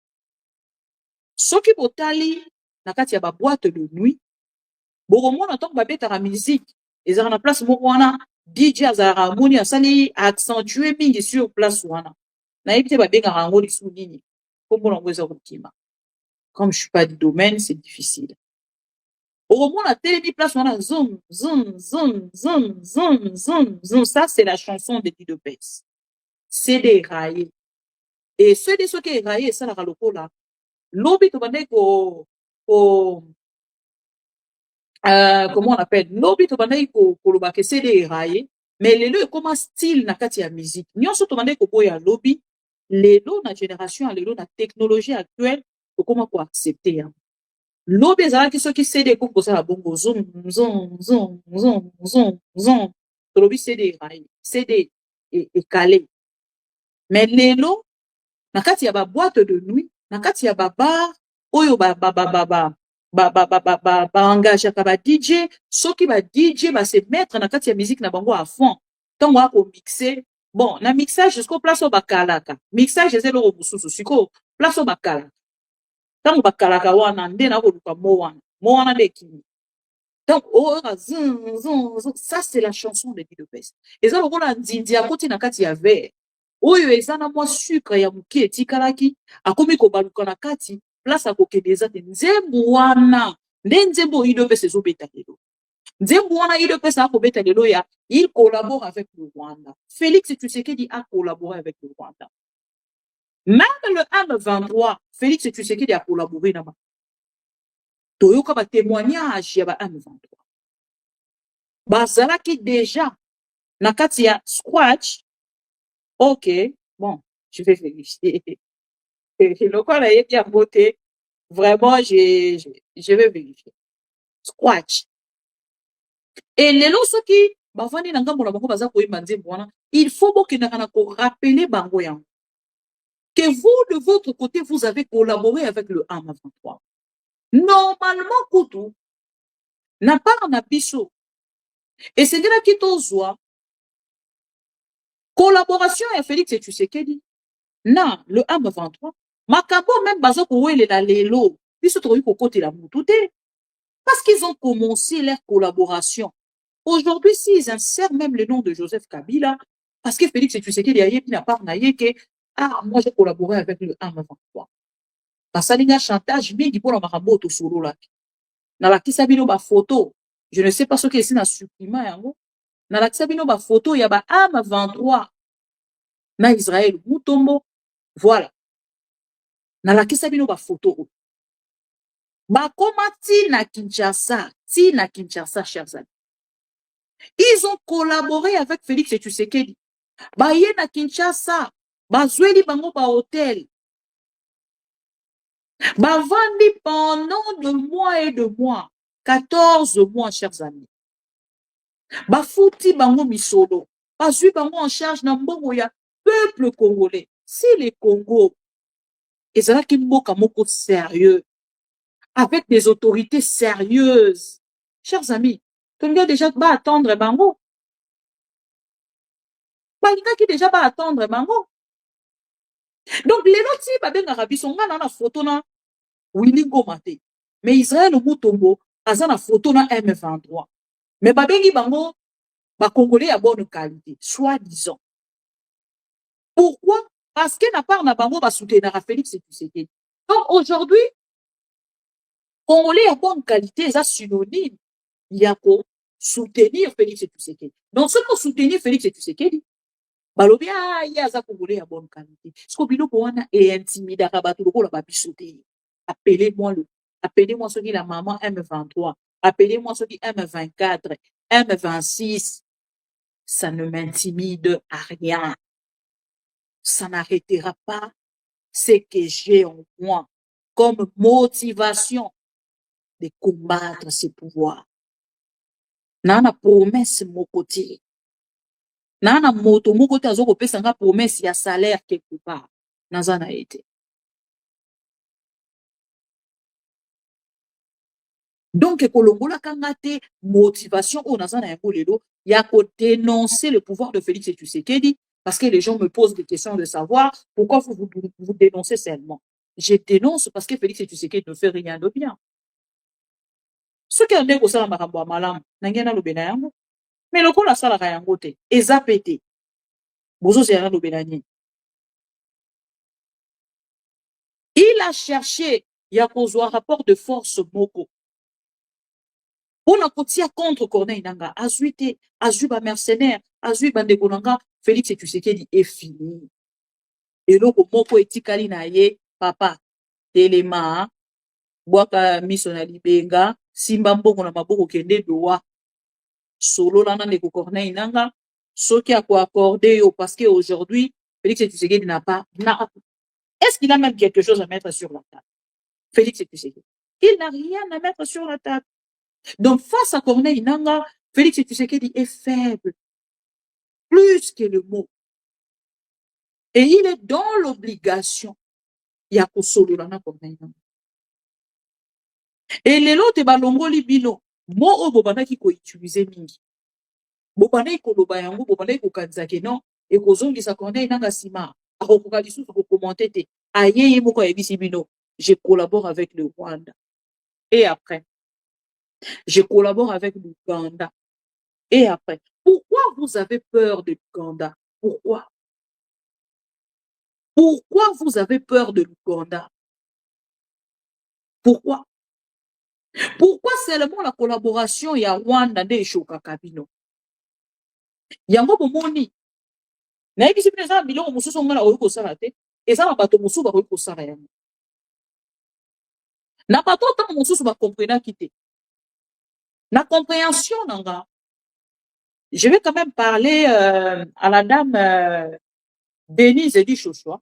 Ceux qui ont tali, na kati ya ba boîte de nuit, bon, on entend que babé la musique. Ils ont en place, moi, DJ Azara, Mouni, Asali, accentué mingi sur place, wana. Na évité babé garango li sounini. Comme on voit ça au Kima. Comme je suis pas du domaine, c'est difficile. Au moins, la télé place, on a zoom, zoom, zoom, zoom, zoom, zoom, zoom. Ça, c'est la chanson de Guy de Pes. C'est des raillés. Et ceux qui est raillé, ça, la raloko là. L'obi, tu bandé comment on appelle? L'obi, tu bandé que c'est des raillés. Mais les lots, comment style na kati ya musique. Nyon so tu bandé ko boya lobby. Les lots, na génération, les lots, na technologie actuelle, comment ko accepter, hein. L'obé ezalaki soki CD eko kosala bongo zoom zoom zoom zoom zoom zoom tolobi CD rai CD ekale. Mais lelo na kati ya ba boîte de nuit, na kati ya ba bar oyo ba engage ba DJ, soki ba DJ ba se mettre na kati ya musique na bango à fond. Tango ako mixer, bon, na mixage jusqu'au place au bakalaka. Mixage ezelo ko bususu siko place au bakalaka. Tant bakalaka wana nde na koluka mo wana de kimi. Donc ça c'est la chanson de Guy de Pes. Eza lokola nzinzi akoti na kati ya verre. Oyo eza na mwa sucre ya muke etikalaki akomi kobaluka na kati place akokende eza te nzembo wana nde nzembo Guy de Pes ezobeta lelo. Nzembo wana Guy de Pes akobeta lelo ya il collabore avec le Rwanda. Félix Tshisekedi a collaboré avec le Rwanda. Même le M23, Félix Tshisekedi a collaboré là-bas. Toyoka ba témoignage ya ba M23. Bazalaki déjà na kati ya Squatch. OK, bon, je vais vérifier. Le quoi là est bien voté. Vraiment, je vais vérifier. Squatch. Et les lots qui bavani na ngambo na bango baza koyemba nzembo wana, il faut bokendaka na ko rappeler bango yango. Que vous, de votre côté, vous avez collaboré avec le M23. Normalement, Koutou n'a pas un abisso. Et c'est là qui t'ozoa. Collaboration avec Félix Tshisekedi. Non, le M23. Makabo même bazo kouele la lelo. Ils se trouvent au côté la moutouté. Parce qu'ils ont commencé leur collaboration. Aujourd'hui, s'ils insèrent même le nom de Joseph Kabila, parce que Félix Tshisekedi n'a pas que, ah, moi j'ai collaboré avec le M23. Parce qu'il y a un chantage, mingi pour la maraboto solo là. Dans la kisabino ba photo, je ne sais pas ce que c'est dans supplément yango. Dans la kisabino ba photo, il y a ba M23 na Israël Mutombo. Voilà. Dans la kisabino ba photo. Ba koma ti na Kinshasa, chers amis. Ils ont collaboré avec Félix Tshisekedi. Ba ye na Kinshasa, ba zweli bango ba hôtel. Ba vandi pendant de mois et de mois, 14 mois, chers amis. Ba fouti bango misolo, ba zui bango en charge na mbongo ya peuple congolais. Si les Congo, ezalaki mboka moko sérieux, avec des autorités sérieuses, chers amis, Tonga déjà va attendre bango. Balinga qui déjà va attendre bango. Donc, les lotis, ba ben arabi, sont là dans la photo na Willy Gomate. Mais Israël Mutombo, aza na photo na M23. Mais ba bengi bango, ba Congolais à bonne qualité, soi-disant. Pourquoi? Parce que n'a pas na bango ba soutenir Félix Tshisekedi. Donc, aujourd'hui, Congolais à bonne qualité, c'est synonyme. Il y a pour soutenir Félix Tshisekedi. Donc, ce qu'on soutenir Félix Tshisekedi, balobi ah ya za Congolais à bonne qualité. Ce qu'on biloko wana et intimida kabatu loko la ba bisoté. Appelez-moi ceux qui la maman M23. Appelez-moi ceux qui M24, M26. Ça ne m'intimide à rien. Ça n'arrêtera pas ce que j'ai en moi comme motivation de combattre ce pouvoir. Nana promesse mon côté. Nana moto mon côté azoko pesa nga promesse ya salaire quelque part. Nazana été. Donc, Kolongola Kangate, motivation au Nazana Yakolelo, il y a qu'à dénoncer le pouvoir de Félix Tshisekedi, parce que les gens me posent des questions de savoir pourquoi vous dénoncez seulement. Je dénonce parce que Félix Tshisekedi ne fait rien de bien. Ce qui est un ça la malam, n'angena le benayango, mais le coup la sala kayangote, ezapete, bozo zera le benani. Il a cherché, il y a un rapport de force moko. On a continué contre Corneille Nanga, azuite, azuba mercenaire, azuba ndekonanga, Félix Tshisekedi est fini. Et donc, moko etikali na ye, papa, telema, boaka misona libenga, simba mbongo na maboko kende doa, solo lana ndeko Corneille Nanga, soki a ko accorder yo, parce que aujourd'hui, Félix Tshisekedi n'a pas, est-ce qu'il a même quelque chose à mettre sur la table? Félix Tshisekedi. Il n'a rien à mettre sur la table. Donc, face à Corneille Nanga, Félix Tshisekedi est faible, plus que le mot. Et il est dans l'obligation. Il y a Kosolo Lana Corneille Nanga. Et les lots balongo libino, mo o bobana ki ko utiliser mingi. Bobana ko loba yango, bobana ko kanzake non, et ko zongi sa Corneille Nanga sima. Ako ko kalisu ko commenter te. Aye mo ko ebisi bino. Je collabore avec le Rwanda. Et après, je collabore avec l'Ouganda. Et après, pourquoi vous avez peur de l'Ouganda? Pourquoi? Pourquoi vous avez peur de l'Ouganda? Pourquoi? Pourquoi seulement la collaboration ya Rwanda de Shoka Kabino? Yango bomoni. Na yebisi pesa biloko mususu ngala oyiko sala te. Eza na bato mususu ba oyiko sala yango. Na bato ta mususu ba comprendre kité. La compréhension nanga. Je vais quand même parler à la dame Denise Edi Chochoa.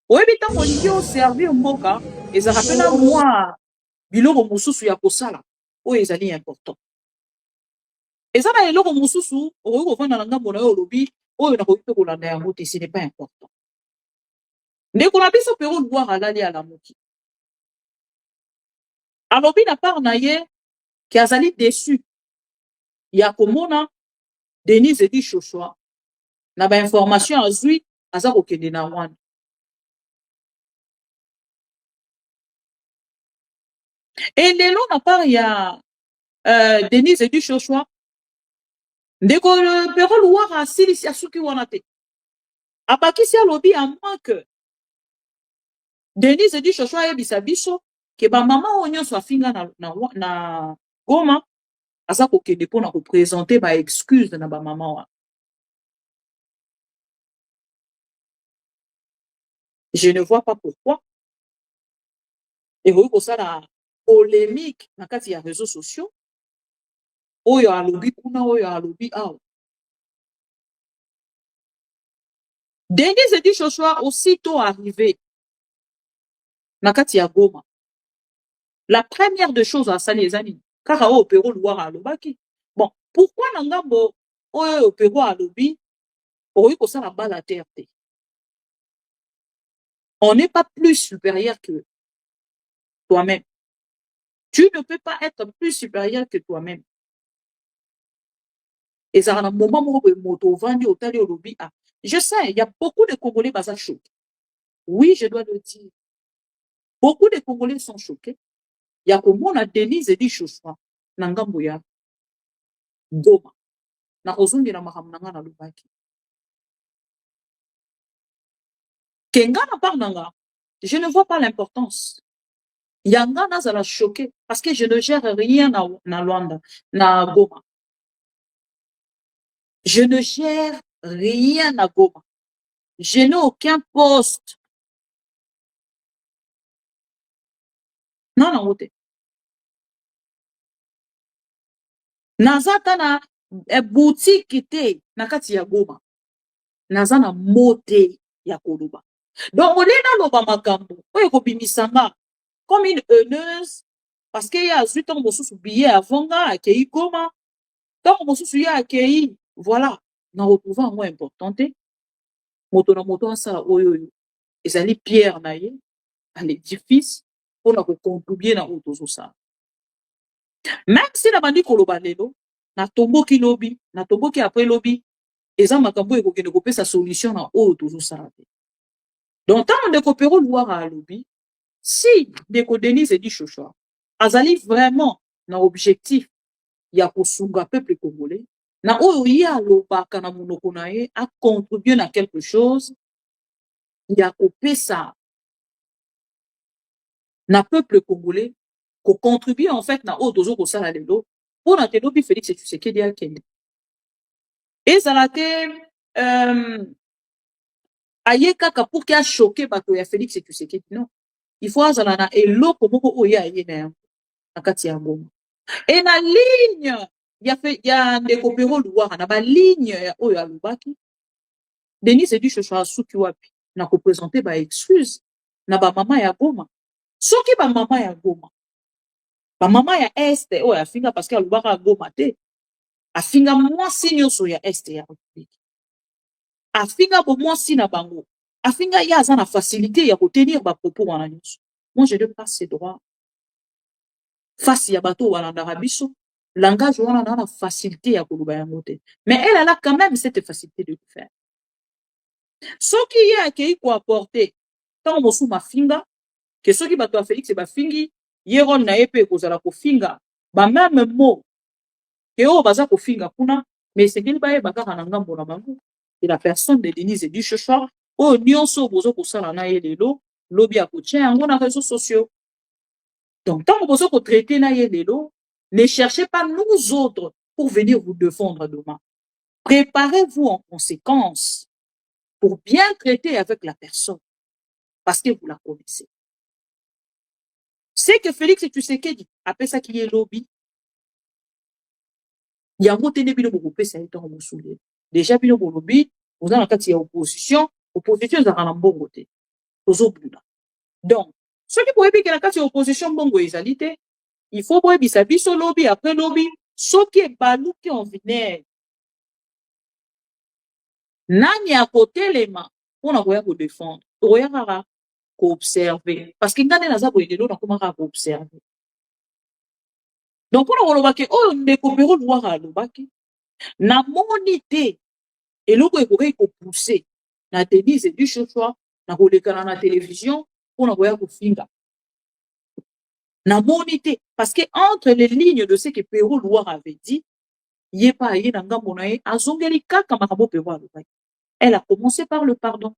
Oui, mais tant qu'on au servir mboka, et ça rappelle à moi, biloko mususu ya kosala, o ezali important. Et ça na eloko mususu, o ko na ngambo na yo lobi, o na ko pe ko landa yango te, ce n'est pas important. Ndeko na biso pe o voir alali ala moki. Alobi na part na ye, ki azali déçu. Ya komona Denise Edi Chochoa, na ba information azui, aza ko kende na wana. Et lelo na part ya Denise et du Chochoa, ndeko le pero luara asili si asuki wana te. Abakisi alobi à moins que Denise et du Chochoa yebisa biso ke ba mama onyo so afinga na Goma asa kokende pona ko présenter ba excuse na ba mama wa. Je ne vois pas pourquoi. Et vous avez ça la polémique na kati ya réseaux sociaux. Oyo alobi kuna oyo alobi awa. Denise et du Chochoa aussitôt arrivé na kati ya Goma. La première des choses à sali les amis, car au Pérou loire à l'obaki. Bon, pourquoi n'angambo au Pérou à l'obi, pour ça la balle à terre. On n'est pas plus supérieur que toi-même. Tu ne peux pas être plus supérieur que toi-même. Et ça, à un moment où moto vendu au tali au lobby, je sais, il y a beaucoup de Congolais basés choqués. Oui, je dois le dire. Beaucoup de Congolais sont choqués. Il y a comme on a Denise et dit Chochoa, n'angambo ya Goma. Na ozungi na mahamnanga na lubaki. Kenga na parnanga, je ne vois pas l'importance. Yanga na zala choqué parce que je ne gère rien na Luanda, na Goma. Je ne gère rien à Goma. Je n'ai aucun poste. Non, non, wote. Nazata na boutique te na kati ya Goma. Naza na mote ya koluba. Donc, on est dans le makambo. Oye ko bimisanga comme une heuneuse parce qu'il y a 8 ans mosusu billet avant nga akei Goma. Donc mosusu ya akei voilà. Na retrouver un mot important te. Moto na moto asala oyo. Ezali pierre na ye à l'édifice pour na contribuer na otozo ça. Même si na bandi koloba lelo na tomboki lobi, na tomboki après lobi, eza makambo ekokende kopesa solution na otozo ça. Donc tant de kopero loire à lobi, si Ndeko Denise et du Chochoa azali vraiment na objectif ya kosunga peuple congolais, na oyo ya lobaka na monoko na ye a contribuer na quelque chose ya kopesa na peuple congolais ko contribuer en fait na otozo ko sala lelo pour na telobi Félix Tshisekedi akende. Ezala te ayeka pour qu'il a choqué bato ya Félix Tshisekedi non. Il faut azala na eloko moko oyo aye na kati ya Goma. Et na ligne ya Ndeko Pero Luara na ba ligne ya oyo alubaki Denise et du Chochoa suki wapi na ko présenter ba excuse na ba mama ya Goma. Soki ba mama ya Goma ba mama ya Este oyo afinga parce que alubaka Goma te afinga mwasi nyonso ya Este ya République afinga bo mwasi na bango afinga ya aza na facilité ya kotenir ba propos wana nyonso. Moi je ne pas ces droits face ya bato walandaka biso langage wana na facilité ya koluba yango te mais elle a quand même cette facilité de le faire. Soki ye akei ko apporter tant mosu mafinga que soki bato ya Félix bafingi yero na ye pe kozala kofinga ba même mot que o baza kofinga kuna mais c'est qu'il ba ye bakaka na ngambo na bango et la personne de Denise et du Chochoa o nyonso bozo kosala na ye lelo lobi ya kotien yango na réseaux sociaux. Donc, tant que vous traitez na yelelo, ne cherchez pas nous autres pour venir vous défendre demain. Préparez-vous en conséquence pour bien traiter avec la personne parce que vous la connaissez. C'est que Félix Tshisekedi après ça qui est lobby. Il y a un côté de bino beaucoup ça est en soulier. Déjà bino lobby, vous en avez opposition za kana mbongo te. Tozobuda. Donc ce qui pourrait bien que la opposition bongo ezalité, il faut boire biso lobby après lobby, ce qui est baluki en vinaigre. Nani à côté les mains, on a rien pour défendre, rien à observer, parce qu'il y a des gens qui ont comment observer. Donc on a remarqué, oh Ndeko Pero Luara lobaki, na monité et l'autre est pousser, na Denise et du Chochoa, na kolekana na télévision, on a rien pour finga. Na monité. Parce que entre les lignes de ce que Pérou Loire avait dit, elle a commencé par le pardon.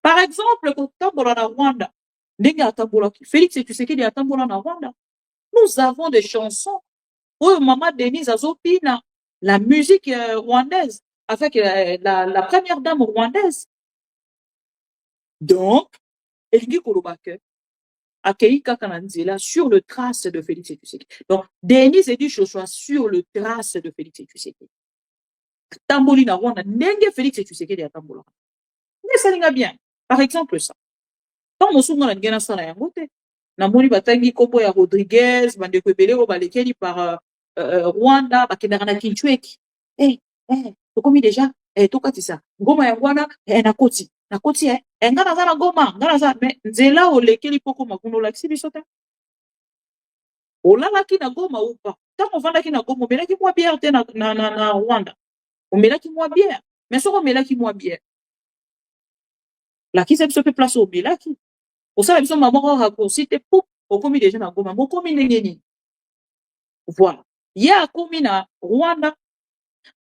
Par exemple, Rwanda, Félix Tshisekedi a Rwanda. Nous avons des chansons où Maman Denise Azopina, la musique rwandaise, avec la première dame rwandaise. Donc, Elingi Kolobake, Akei Kakananzela sur le trace de Félix Tshisekedi. Donc, Denise Edi Joshua sur le trace de Félix Tshisekedi. Tamboli na Rwanda, Nenge Félix Tshisekedi a Tambola. Mais ça n'est bien. Par exemple, ça. Tant mon souvenir n'a pas ça na yangote. Na moni batangi kombo ya Rodriguez, bande kwebele ko balekeli par Rwanda, bakendaka na Kinshweki. Tokomi déjà, tokatisa. Ngoma ya Rwanda, nakoti, ngana za na ngoma, ngana za, mais nzela olekeli poko makuno lakisi biso te. Olalaki na ngoma upa. Tant ovandaki na ngoma, omelaki mwa bière te na Rwanda. Omelaki mwa bière. Mais soko omelaki mwa bière. Lakisi biso pe place omelaki. Osala biso maman raccourci te pou okomi déjà na ngoma. Mokomi ndenge nini. Voilà. Ye akomi na Rwanda,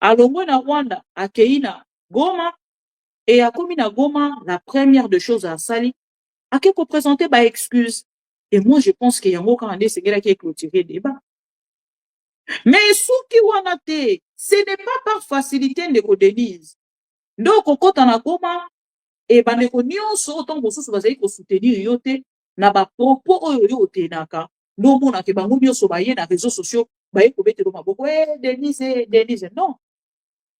alongwe na Rwanda, akei na Goma, et akomi na Goma, la première de choses à sali, ake ko présenter ba excuse. Et moi, je pense que yango kande sengela ki clôturer débat. Mais souki wana te, ce n'est pas par facilité ndeko Denise. Donc, okota na Goma, et bandeko nyonso otango mosusu bazali ko soutenir yo te, na ba propos oyo yo otenaka. No mona ke bango nyonso baye na réseaux sociaux, baye ko betelo maboko, Denise, non.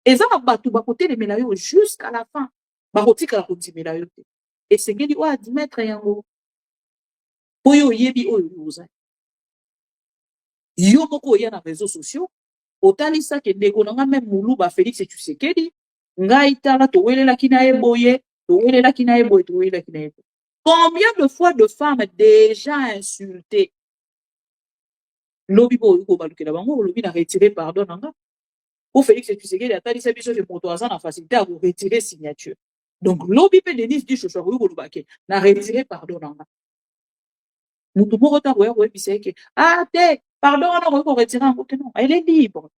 Eza na batu bakotelemela yo jusqu'à la fin. Bakotikala kondimela yo te. Esengeli o admettre yango. Po yo yebi oyo yoza. Yo moko oya na réseaux sociaux, otalisa ke ndeko nanga même mulu ba Félix Tshisekedi, ngai tala towelelaki na ye boye, towelelaki na ye boye, towelelaki na ye boye. Combien de fois de femmes déjà insultées? Lobi bo yuko balukela bango, lobi na retirer pardon nanga. Pour Félix Tshisekedi atalisa biso ke moto aza na facilité à retirer signature. Donc lobi pe Denise dit Joshua yuko lubake na retirer pardon nanga. Mutu moko ta roya roya biseke. Ah te, pardon on a retirer en côté non, elle est libre.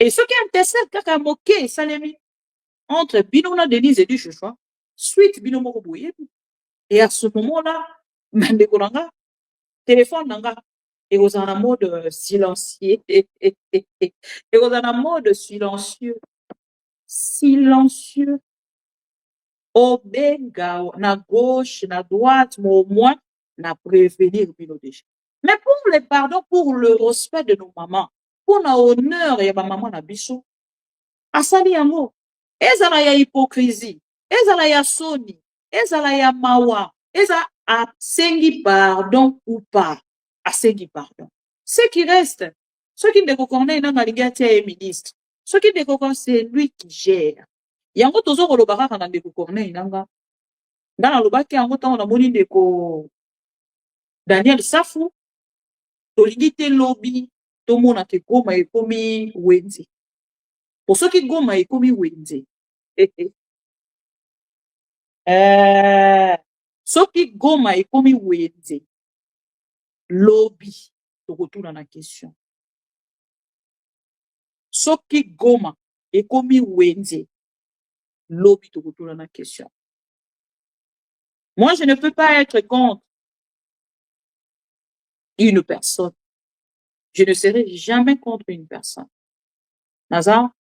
Et ce qui est intéressant kaka moke salemi entre Binona Denise et du Joshua, suite Binomo Boye. Et à ce moment-là, mandeko nanga téléphone nanga et vous en mode silencieux. Et vous en mode silencieux. Silencieux. Au benga, na gauche, na droite, mais au moins, na prévenir bino déjà. Mais pour le pardon, pour le respect de nos mamans, pour na honneur et ma maman na biso, asali yango, ezala ya hypocrisie, ezala ya soni, ezala ya mawa, ezala asengi pardon ou pas, asengi pardon. Ce qui reste, ceux qui ne reconnaissent pas les ministre, ceux qui ne reconnaissent c'est lui qui gère. Yango tozo kolobaka kana ndeko Corneille nanga. Ndana lobaki yango tango na moni ndeko Daniel Safu, tolingi te lobi, tomona ke Goma ekomi wenze. Pour ceux qui Goma ekomi wenze. Soki Goma ekomi wenze. Lobby, tokotuna na question. Soki Goma ekomi wenze. Lobby, tokotuna na question. Moi, je ne peux pas être contre une personne. Je ne serai jamais contre une personne. Naza,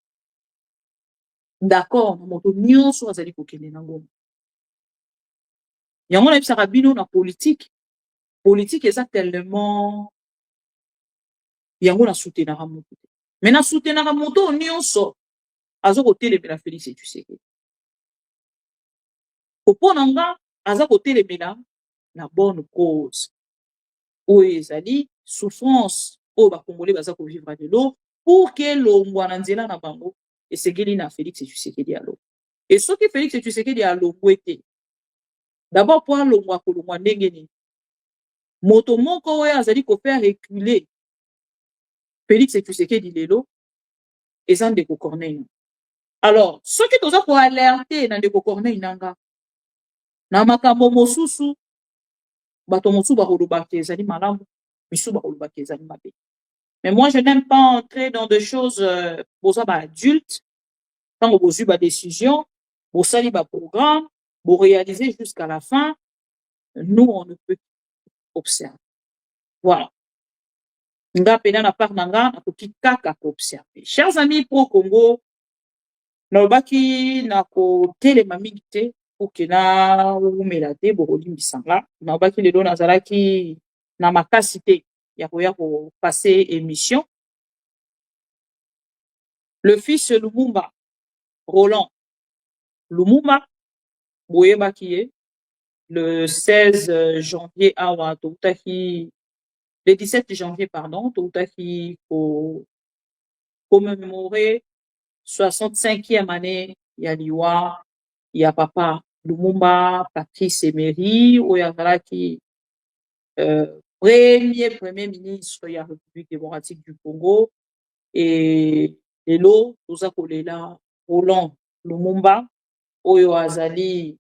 d'accord, moto nyonso azali kokende na Goma. Yango na bisaka bino na politique. Politique eza tellement yango na soutenaka moto. Mais na soutenaka moto nyonso azo kotelemela Félix Tshisekedi. Opona nga aza kotelemela na bonne cause. Oyo ezali souffrance oyo bakongolais baza kovivre de l'eau pour que longwa na nzela na bango esengeli na Félix Tshisekedi alo. Et soki Félix Tshisekedi alongwe te, d'abord pour longwa kolongwa ndenge nini. Moto moko oyo azali ko faire reculer Félix Tshisekedi lelo eza ndeko Corneille. Alors, soki toza ko alerter na ndeko Corneille nanga na makambo mosusu bato mosusu bakolobaka ezali malamu, misusu bakolobaka ezali mabe. Mais moi, je n'aime pas entrer dans des choses boza ba adulte, quand vous avez des décisions, vous salez ba programme, vous réalisez jusqu'à la fin. Nous, on ne peut observer. Voilà. Nga pena na part nanga na koki kaka ko observer. Chers amis pro Congo, nalobaki na ko telema mingi te pour que na umela te bokolimbisanga. Nalobaki lelo nazalaki na makasi te ya koya ko passer émission. Le fils Lumumba, Roland Lumumba, boyeba ki ye, le 16 janvier awa toutaki, le 17 janvier pardon, toutaki ko commémorer 65e année ya liwa ya papa Lumumba Patrice Emery oyo azalaki premier ministre ya République démocratique du Congo, et lelo toza kolela Roland Lumumba oyo azali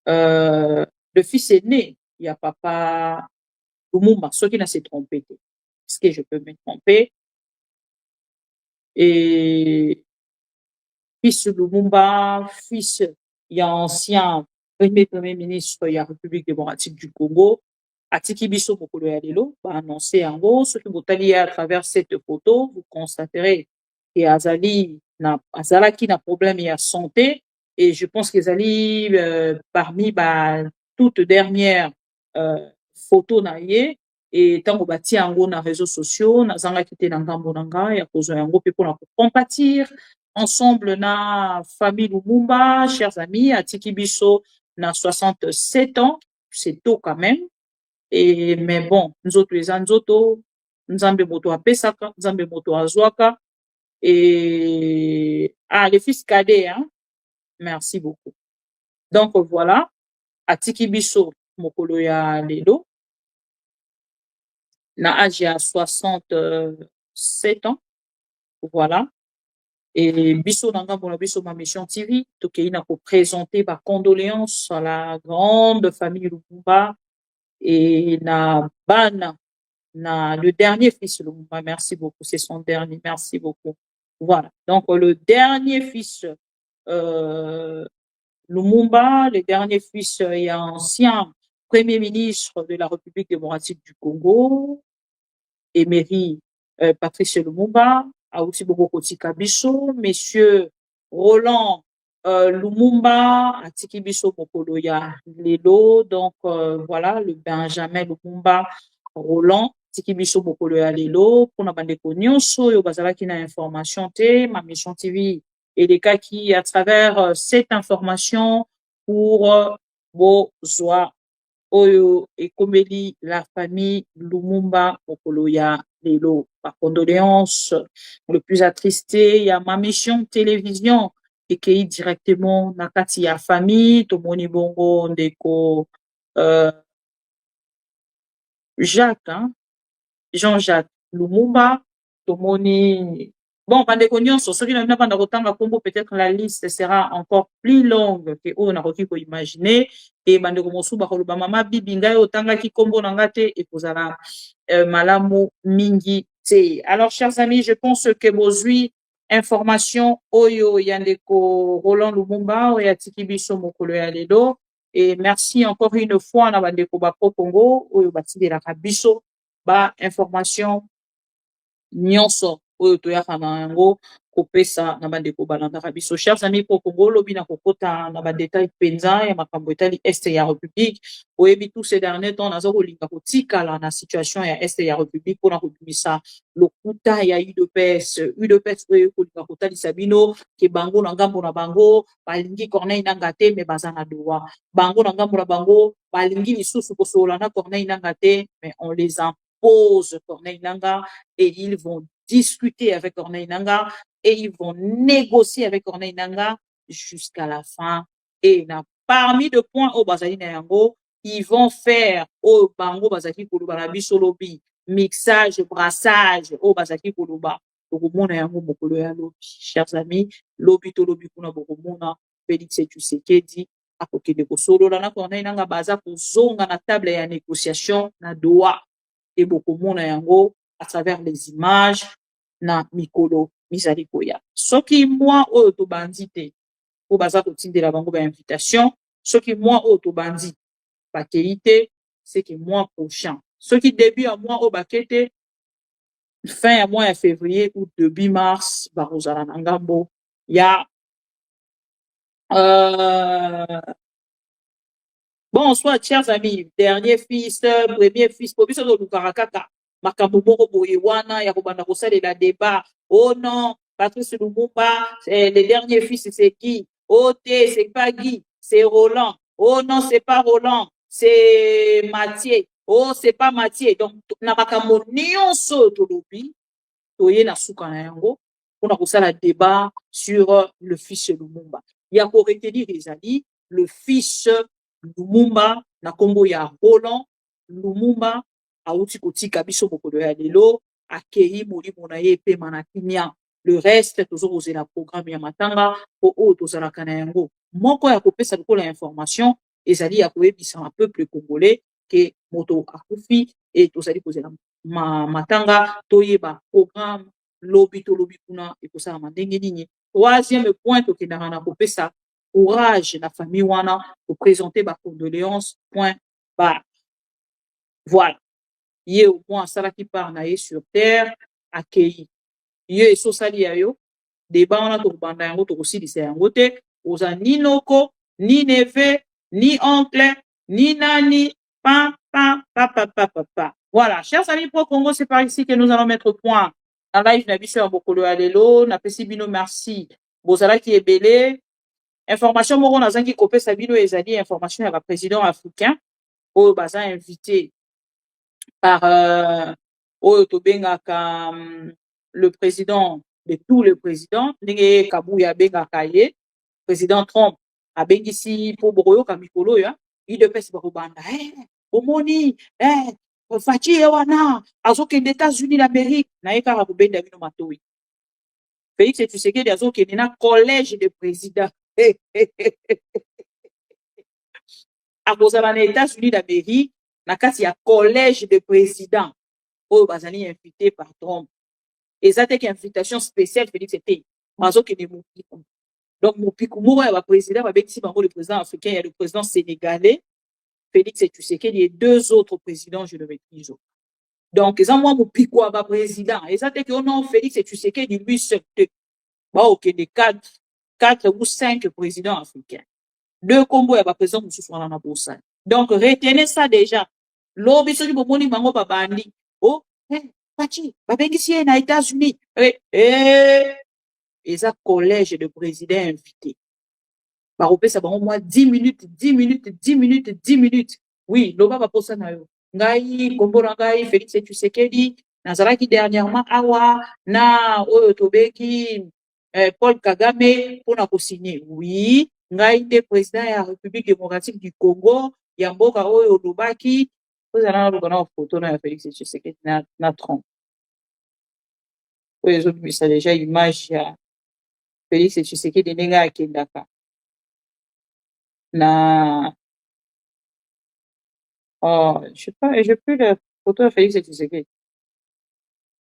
le fils aîné il y a papa Lumumba, ceux qui ne s'est trompé. Est-ce que je peux me tromper? Et fils Lumumba, fils, il y a ancien premier ministre, il y a République démocratique du Congo, Atiki Biso Mokolo ya lelo, ba annoncé en gros, ce que vous allez à travers cette photo, vous constaterez que Azalaki na problème de santé, et je pense que Azali parmi toutes dernières photos na ye, et tant que bati yango na réseaux sociaux, na zanga kité na ngambo nanga ya kozo yango pe pour compatir ensemble na famille Lumumba, chers amis, Atiki Biso na 67 ans, c'est tôt quand même. Et mais bon, nous autres les anzoto, nzambe moto apesaka, nzambe moto azwaka, et les fils cadets, hein. Merci beaucoup. Donc voilà, Atiki Biso mokolo ya lelo na âge à 67 ans. Voilà. Et Biso nanga pour la Biso ma mission TV, tokeina pour présenter ma condoléances à la grande famille Lumumba et na bana na le dernier fils Lumumba. Merci beaucoup, c'est son dernier. Merci beaucoup. Voilà. Donc le dernier fils Lumumba, le dernier fils et ancien premier ministre de la République démocratique du Congo, Emery Patrice Lumumba, a aussi beaucoup kotika biso, monsieur Roland Lumumba, atiki biso mokolo ya lelo, donc voilà, le Benjamin Lumumba Roland, atiki biso mokolo ya lelo, pour na bandeko nyonso yo bazalaki na information te, ma mission TV, et les cas qui, à travers cette information, pour bozwa oyo ekomeli la famille Lumumba mokolo ya lelo. Par condoléances, le plus attristé, il y a ma mission télévision et qui est directement na kati ya famille, tomoni bongo ndeko Jacques, hein? Jean-Jacques Lumumba, tomoni bon, bandeko nyonso, soki na bina banda kotanga kombo, peut-être la liste sera encore plus longue que on a requis ko imaginer, et bandeko mosu ba koloba mama bibi ngai otanga ki kombo na ngate et kozala malamu mingi te. Alors chers amis, je pense que bozui information oyo yandeko Roland Lumumba oyo atiki biso mokolo ya lelo, et merci encore une fois na bandeko ba Congo oyo batidelaka biso ba information nyonso oyo toyaka na yango kopesa na bandeko balandaka biso. Chers amis po Congo lobi na kokota na badetail penza ya makambo etali este ya République, oyebi tous ces derniers temps nazo kolinga kotikala na situation ya este ya République mpona kobimisa lokuta ya UDPS oyo kolinga kotalisa bino ke bango na ngambo na bango balingi Corneille Nangaa te mais baza na droit, bango na ngambo na bango balingi lisusu kosolola na Corneille Nangaa te mais on les impose Corneille Nangaa, et ils vont discuter avec Corneille Nangaa et ils vont négocier avec Corneille Nangaa jusqu'à la fin. Et parmi les points au Bazali na yango, ils vont faire au bango bazaki kuluba na biso lobi mixage, brassage au bazaki kuluba bokomona yango mokolo ya lobi. Chers amis, lobi to lobi kuna bokomona Félix Tshisekedi akokende kosolola na corneille nanga baza kozonga na table ya négociation na Doha et bokomona yango à travers les images na mikolo mizali koya soki mwa oyo tobandi te po baza kotindela bango ba invitation soki mwa oyo tobandi bakei te c'est que mois prochain soki début ya mois oyo bakei te fin ya mois ya février ou début mars bakozala na ngambo ya bon, soit, chers amis, dernier fils, premier fils, pour biso do lukarakaka, makambo moko boye wana, ya kobanda kosalela débat. Oh non, Patrice Lumumba, le dernier fils, c'est qui? Oh, c'est pas Guy, c'est Roland. Oh non, c'est pas Roland, c'est Mathieu. Oh, c'est pas Mathieu. Donc, na makambo nyonso tolobi, toye na suka na yango, on a kosala débat sur le fils Lumumba. Il y a pour retenir les amis, le fils Lumumba na kombo ya Roland Lumumba auti kotika biso mokolo ya lelo akei molimo na ye pe manakimia le reste tozokozela programme ya matanga po oyo tozalaka na yango moko ya kopesa lokola information ezali ya koyebisa na peuple congolais ke moto akufi et tozali kozela matanga toyeba programme lobi tolobi kuna ekosala ndenge nini. Troisième point tokendaka na kopesa courage la famille wana pour présenter ma condoléance point barre. Voilà. Yé au moins ça qui part naïe sur terre accueilli. Yé so sali yo débat on a to banda yango to aussi lycée yango te oza ni noko ni neve ni oncle ni nani pa. Voilà, chers amis pro Congo, c'est par ici que nous allons mettre point en live na biso ya bokolo ya lelo na pesi bino merci. Bozala qui est belé. Information moko nazangi kopesa bino ezali information ya ba président africain oyo baza invité par oyo tobengaka le président de tous les présidents ndenge Kabuya bengaka ye président Trump abengisi po bokoyoka mikolo ya idps bakobanda omoni Fachi wana azokende États-Unis d'Amérique na ye kaka kobenda bino matoi Félix Tshisekedi azokende na collège de présidents akozala na États-Unis d'Amérique na kati ya collège de présidents oyo bazali invité par Trump eza te invitation spéciale Félix ete bazokende mopiku donc mopiku moko ya baprésident babengisi bango le président africain ya le président sénégalais Félix Tshisekedi et deux autres présidents je le maîtrise donc eza mwa mopiku ya baprésident eza te ke non Félix Tshisekedi lui seul te baokende quatre ou cinq présidents africains. Deux combos et ba président mosusu wana na bosa. Donc retenez ça déjà. Lobi soki bomoni bango babandi. Oh, Pachi, babengisi na États-Unis. Eza collège de présidents invités. Ba opesa bango moi 10 minutes. Oui, loba ba posa na yo. Ngai kombo na ngai Félix Tshisekedi nazalaki dernièrement awa na oyo tobeki Paul Kagame pour na signer. Oui, ngai te président ya République démocratique du Congo ya mboka oyo lobaki ozana na lokana photo na Félix Tshisekedi na Trump. Oyo ezobimisa déjà image ya Félix Tshisekedi ndenge akendaka na je sais pas, j'ai plus la photo de Félix Tshisekedi.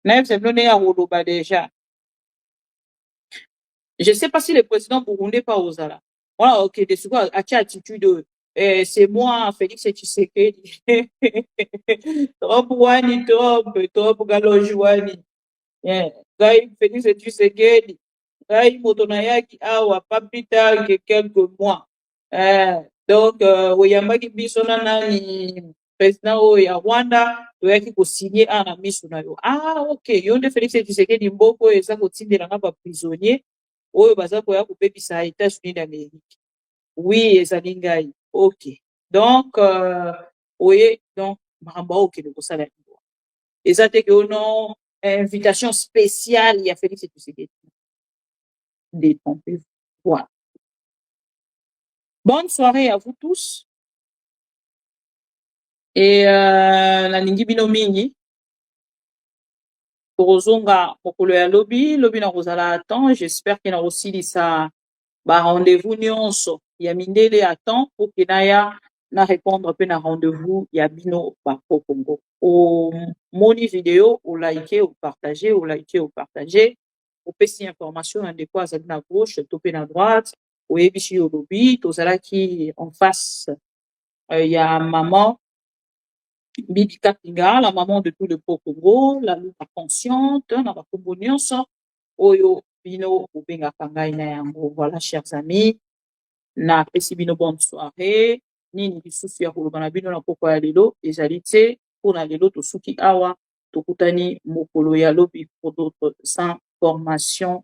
Naïf c'est donné à Woloba déjà. Je ne sais pas si le président burundais pas Ozala. Voilà, ok, de ce quoi, à quelle attitude, c'est moi, Félix Tshisekedi. Trop wani, trop galojwani. Gai Félix Tshisekedi. Gai motonayaki awa, pas plus tard que quelques mois. Donc, oyambaki biso na nani président oya Rwanda, toyaki ko signer na miso na yo. Ah, ok, yonde Félix Tshisekedi mboko eza ko tindela na ba prisonnier. Oyo baza koya kopebisa États-Unis d'Amérique. Oui, ezali ngai. Ok. Donc, oye, donc, maramba ok de kosala yango. Eza te ke non invitation spéciale ya Félix Tshisekedi. Détrompez-vous. Voilà. Bonne soirée à vous tous. Et la ningi bino mingi. Torozonga mokolo ya lobi na kozala temps, j'espère qu'il y a aussi ça ba rendez-vous nyonso ya mindele à temps pour que na répondre peu na rendez-vous ya bino ba Congo. Au moni vidéo, au liker, au partager, au pesi information na de quoi à gauche, topé na droite, au ebishi au lobby, tozala qui en face ya maman Bibi Kapinga, la maman de tout le Congo, la loupa consciente, na ba Congo nyonso, oyo bino ubenga kangai na yango. Voilà, chers amis, na pesi bino bonne soirée. Nini lisusu ya koloba na bino na poko ya lelo ezali te mpona lelo tosuki awa tokutani mokolo ya lobi pour d'autres informations.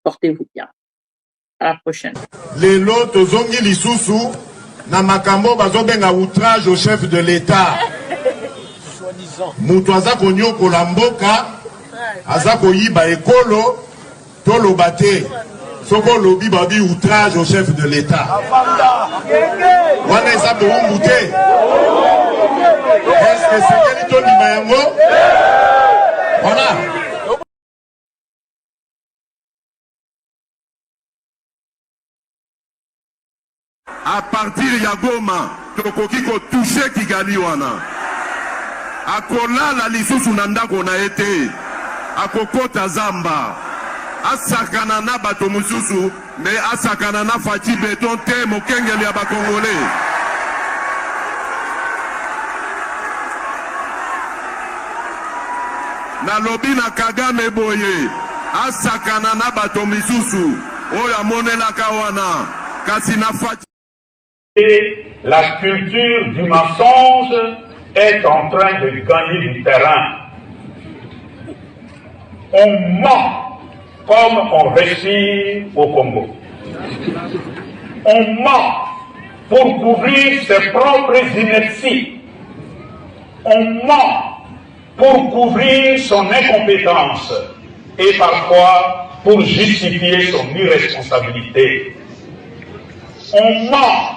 Portez-vous bien. À la prochaine.
Lelo tozongi lisusu na makambo bazobenga outrage au chef de l'État. Mutu aza konyokola mboka, aza koyiba ekolo, toloba te. Soko lobi babi outrage au chef de l'État. Wana eza boumbu te. Est-ce que c'est quel ito ndima yango? Voilà.
À partir ya Goma, tokoki ko toucher Kigali wana. Akolala lisusu na ndako na ete. Akokota zamba. Asakana na bato mususu, mais asakana na Fati Beton te mokengeli ya bakongolais. Na lobi na Kagame boye, asakana na bato misusu, oya monelaka wana, kasi na Fati.
Et la culture du mensonge est en train de gagner du terrain. On ment comme on réussit au Congo. On ment pour couvrir ses propres inerties. On ment pour couvrir son incompétence et parfois pour justifier son irresponsabilité. On ment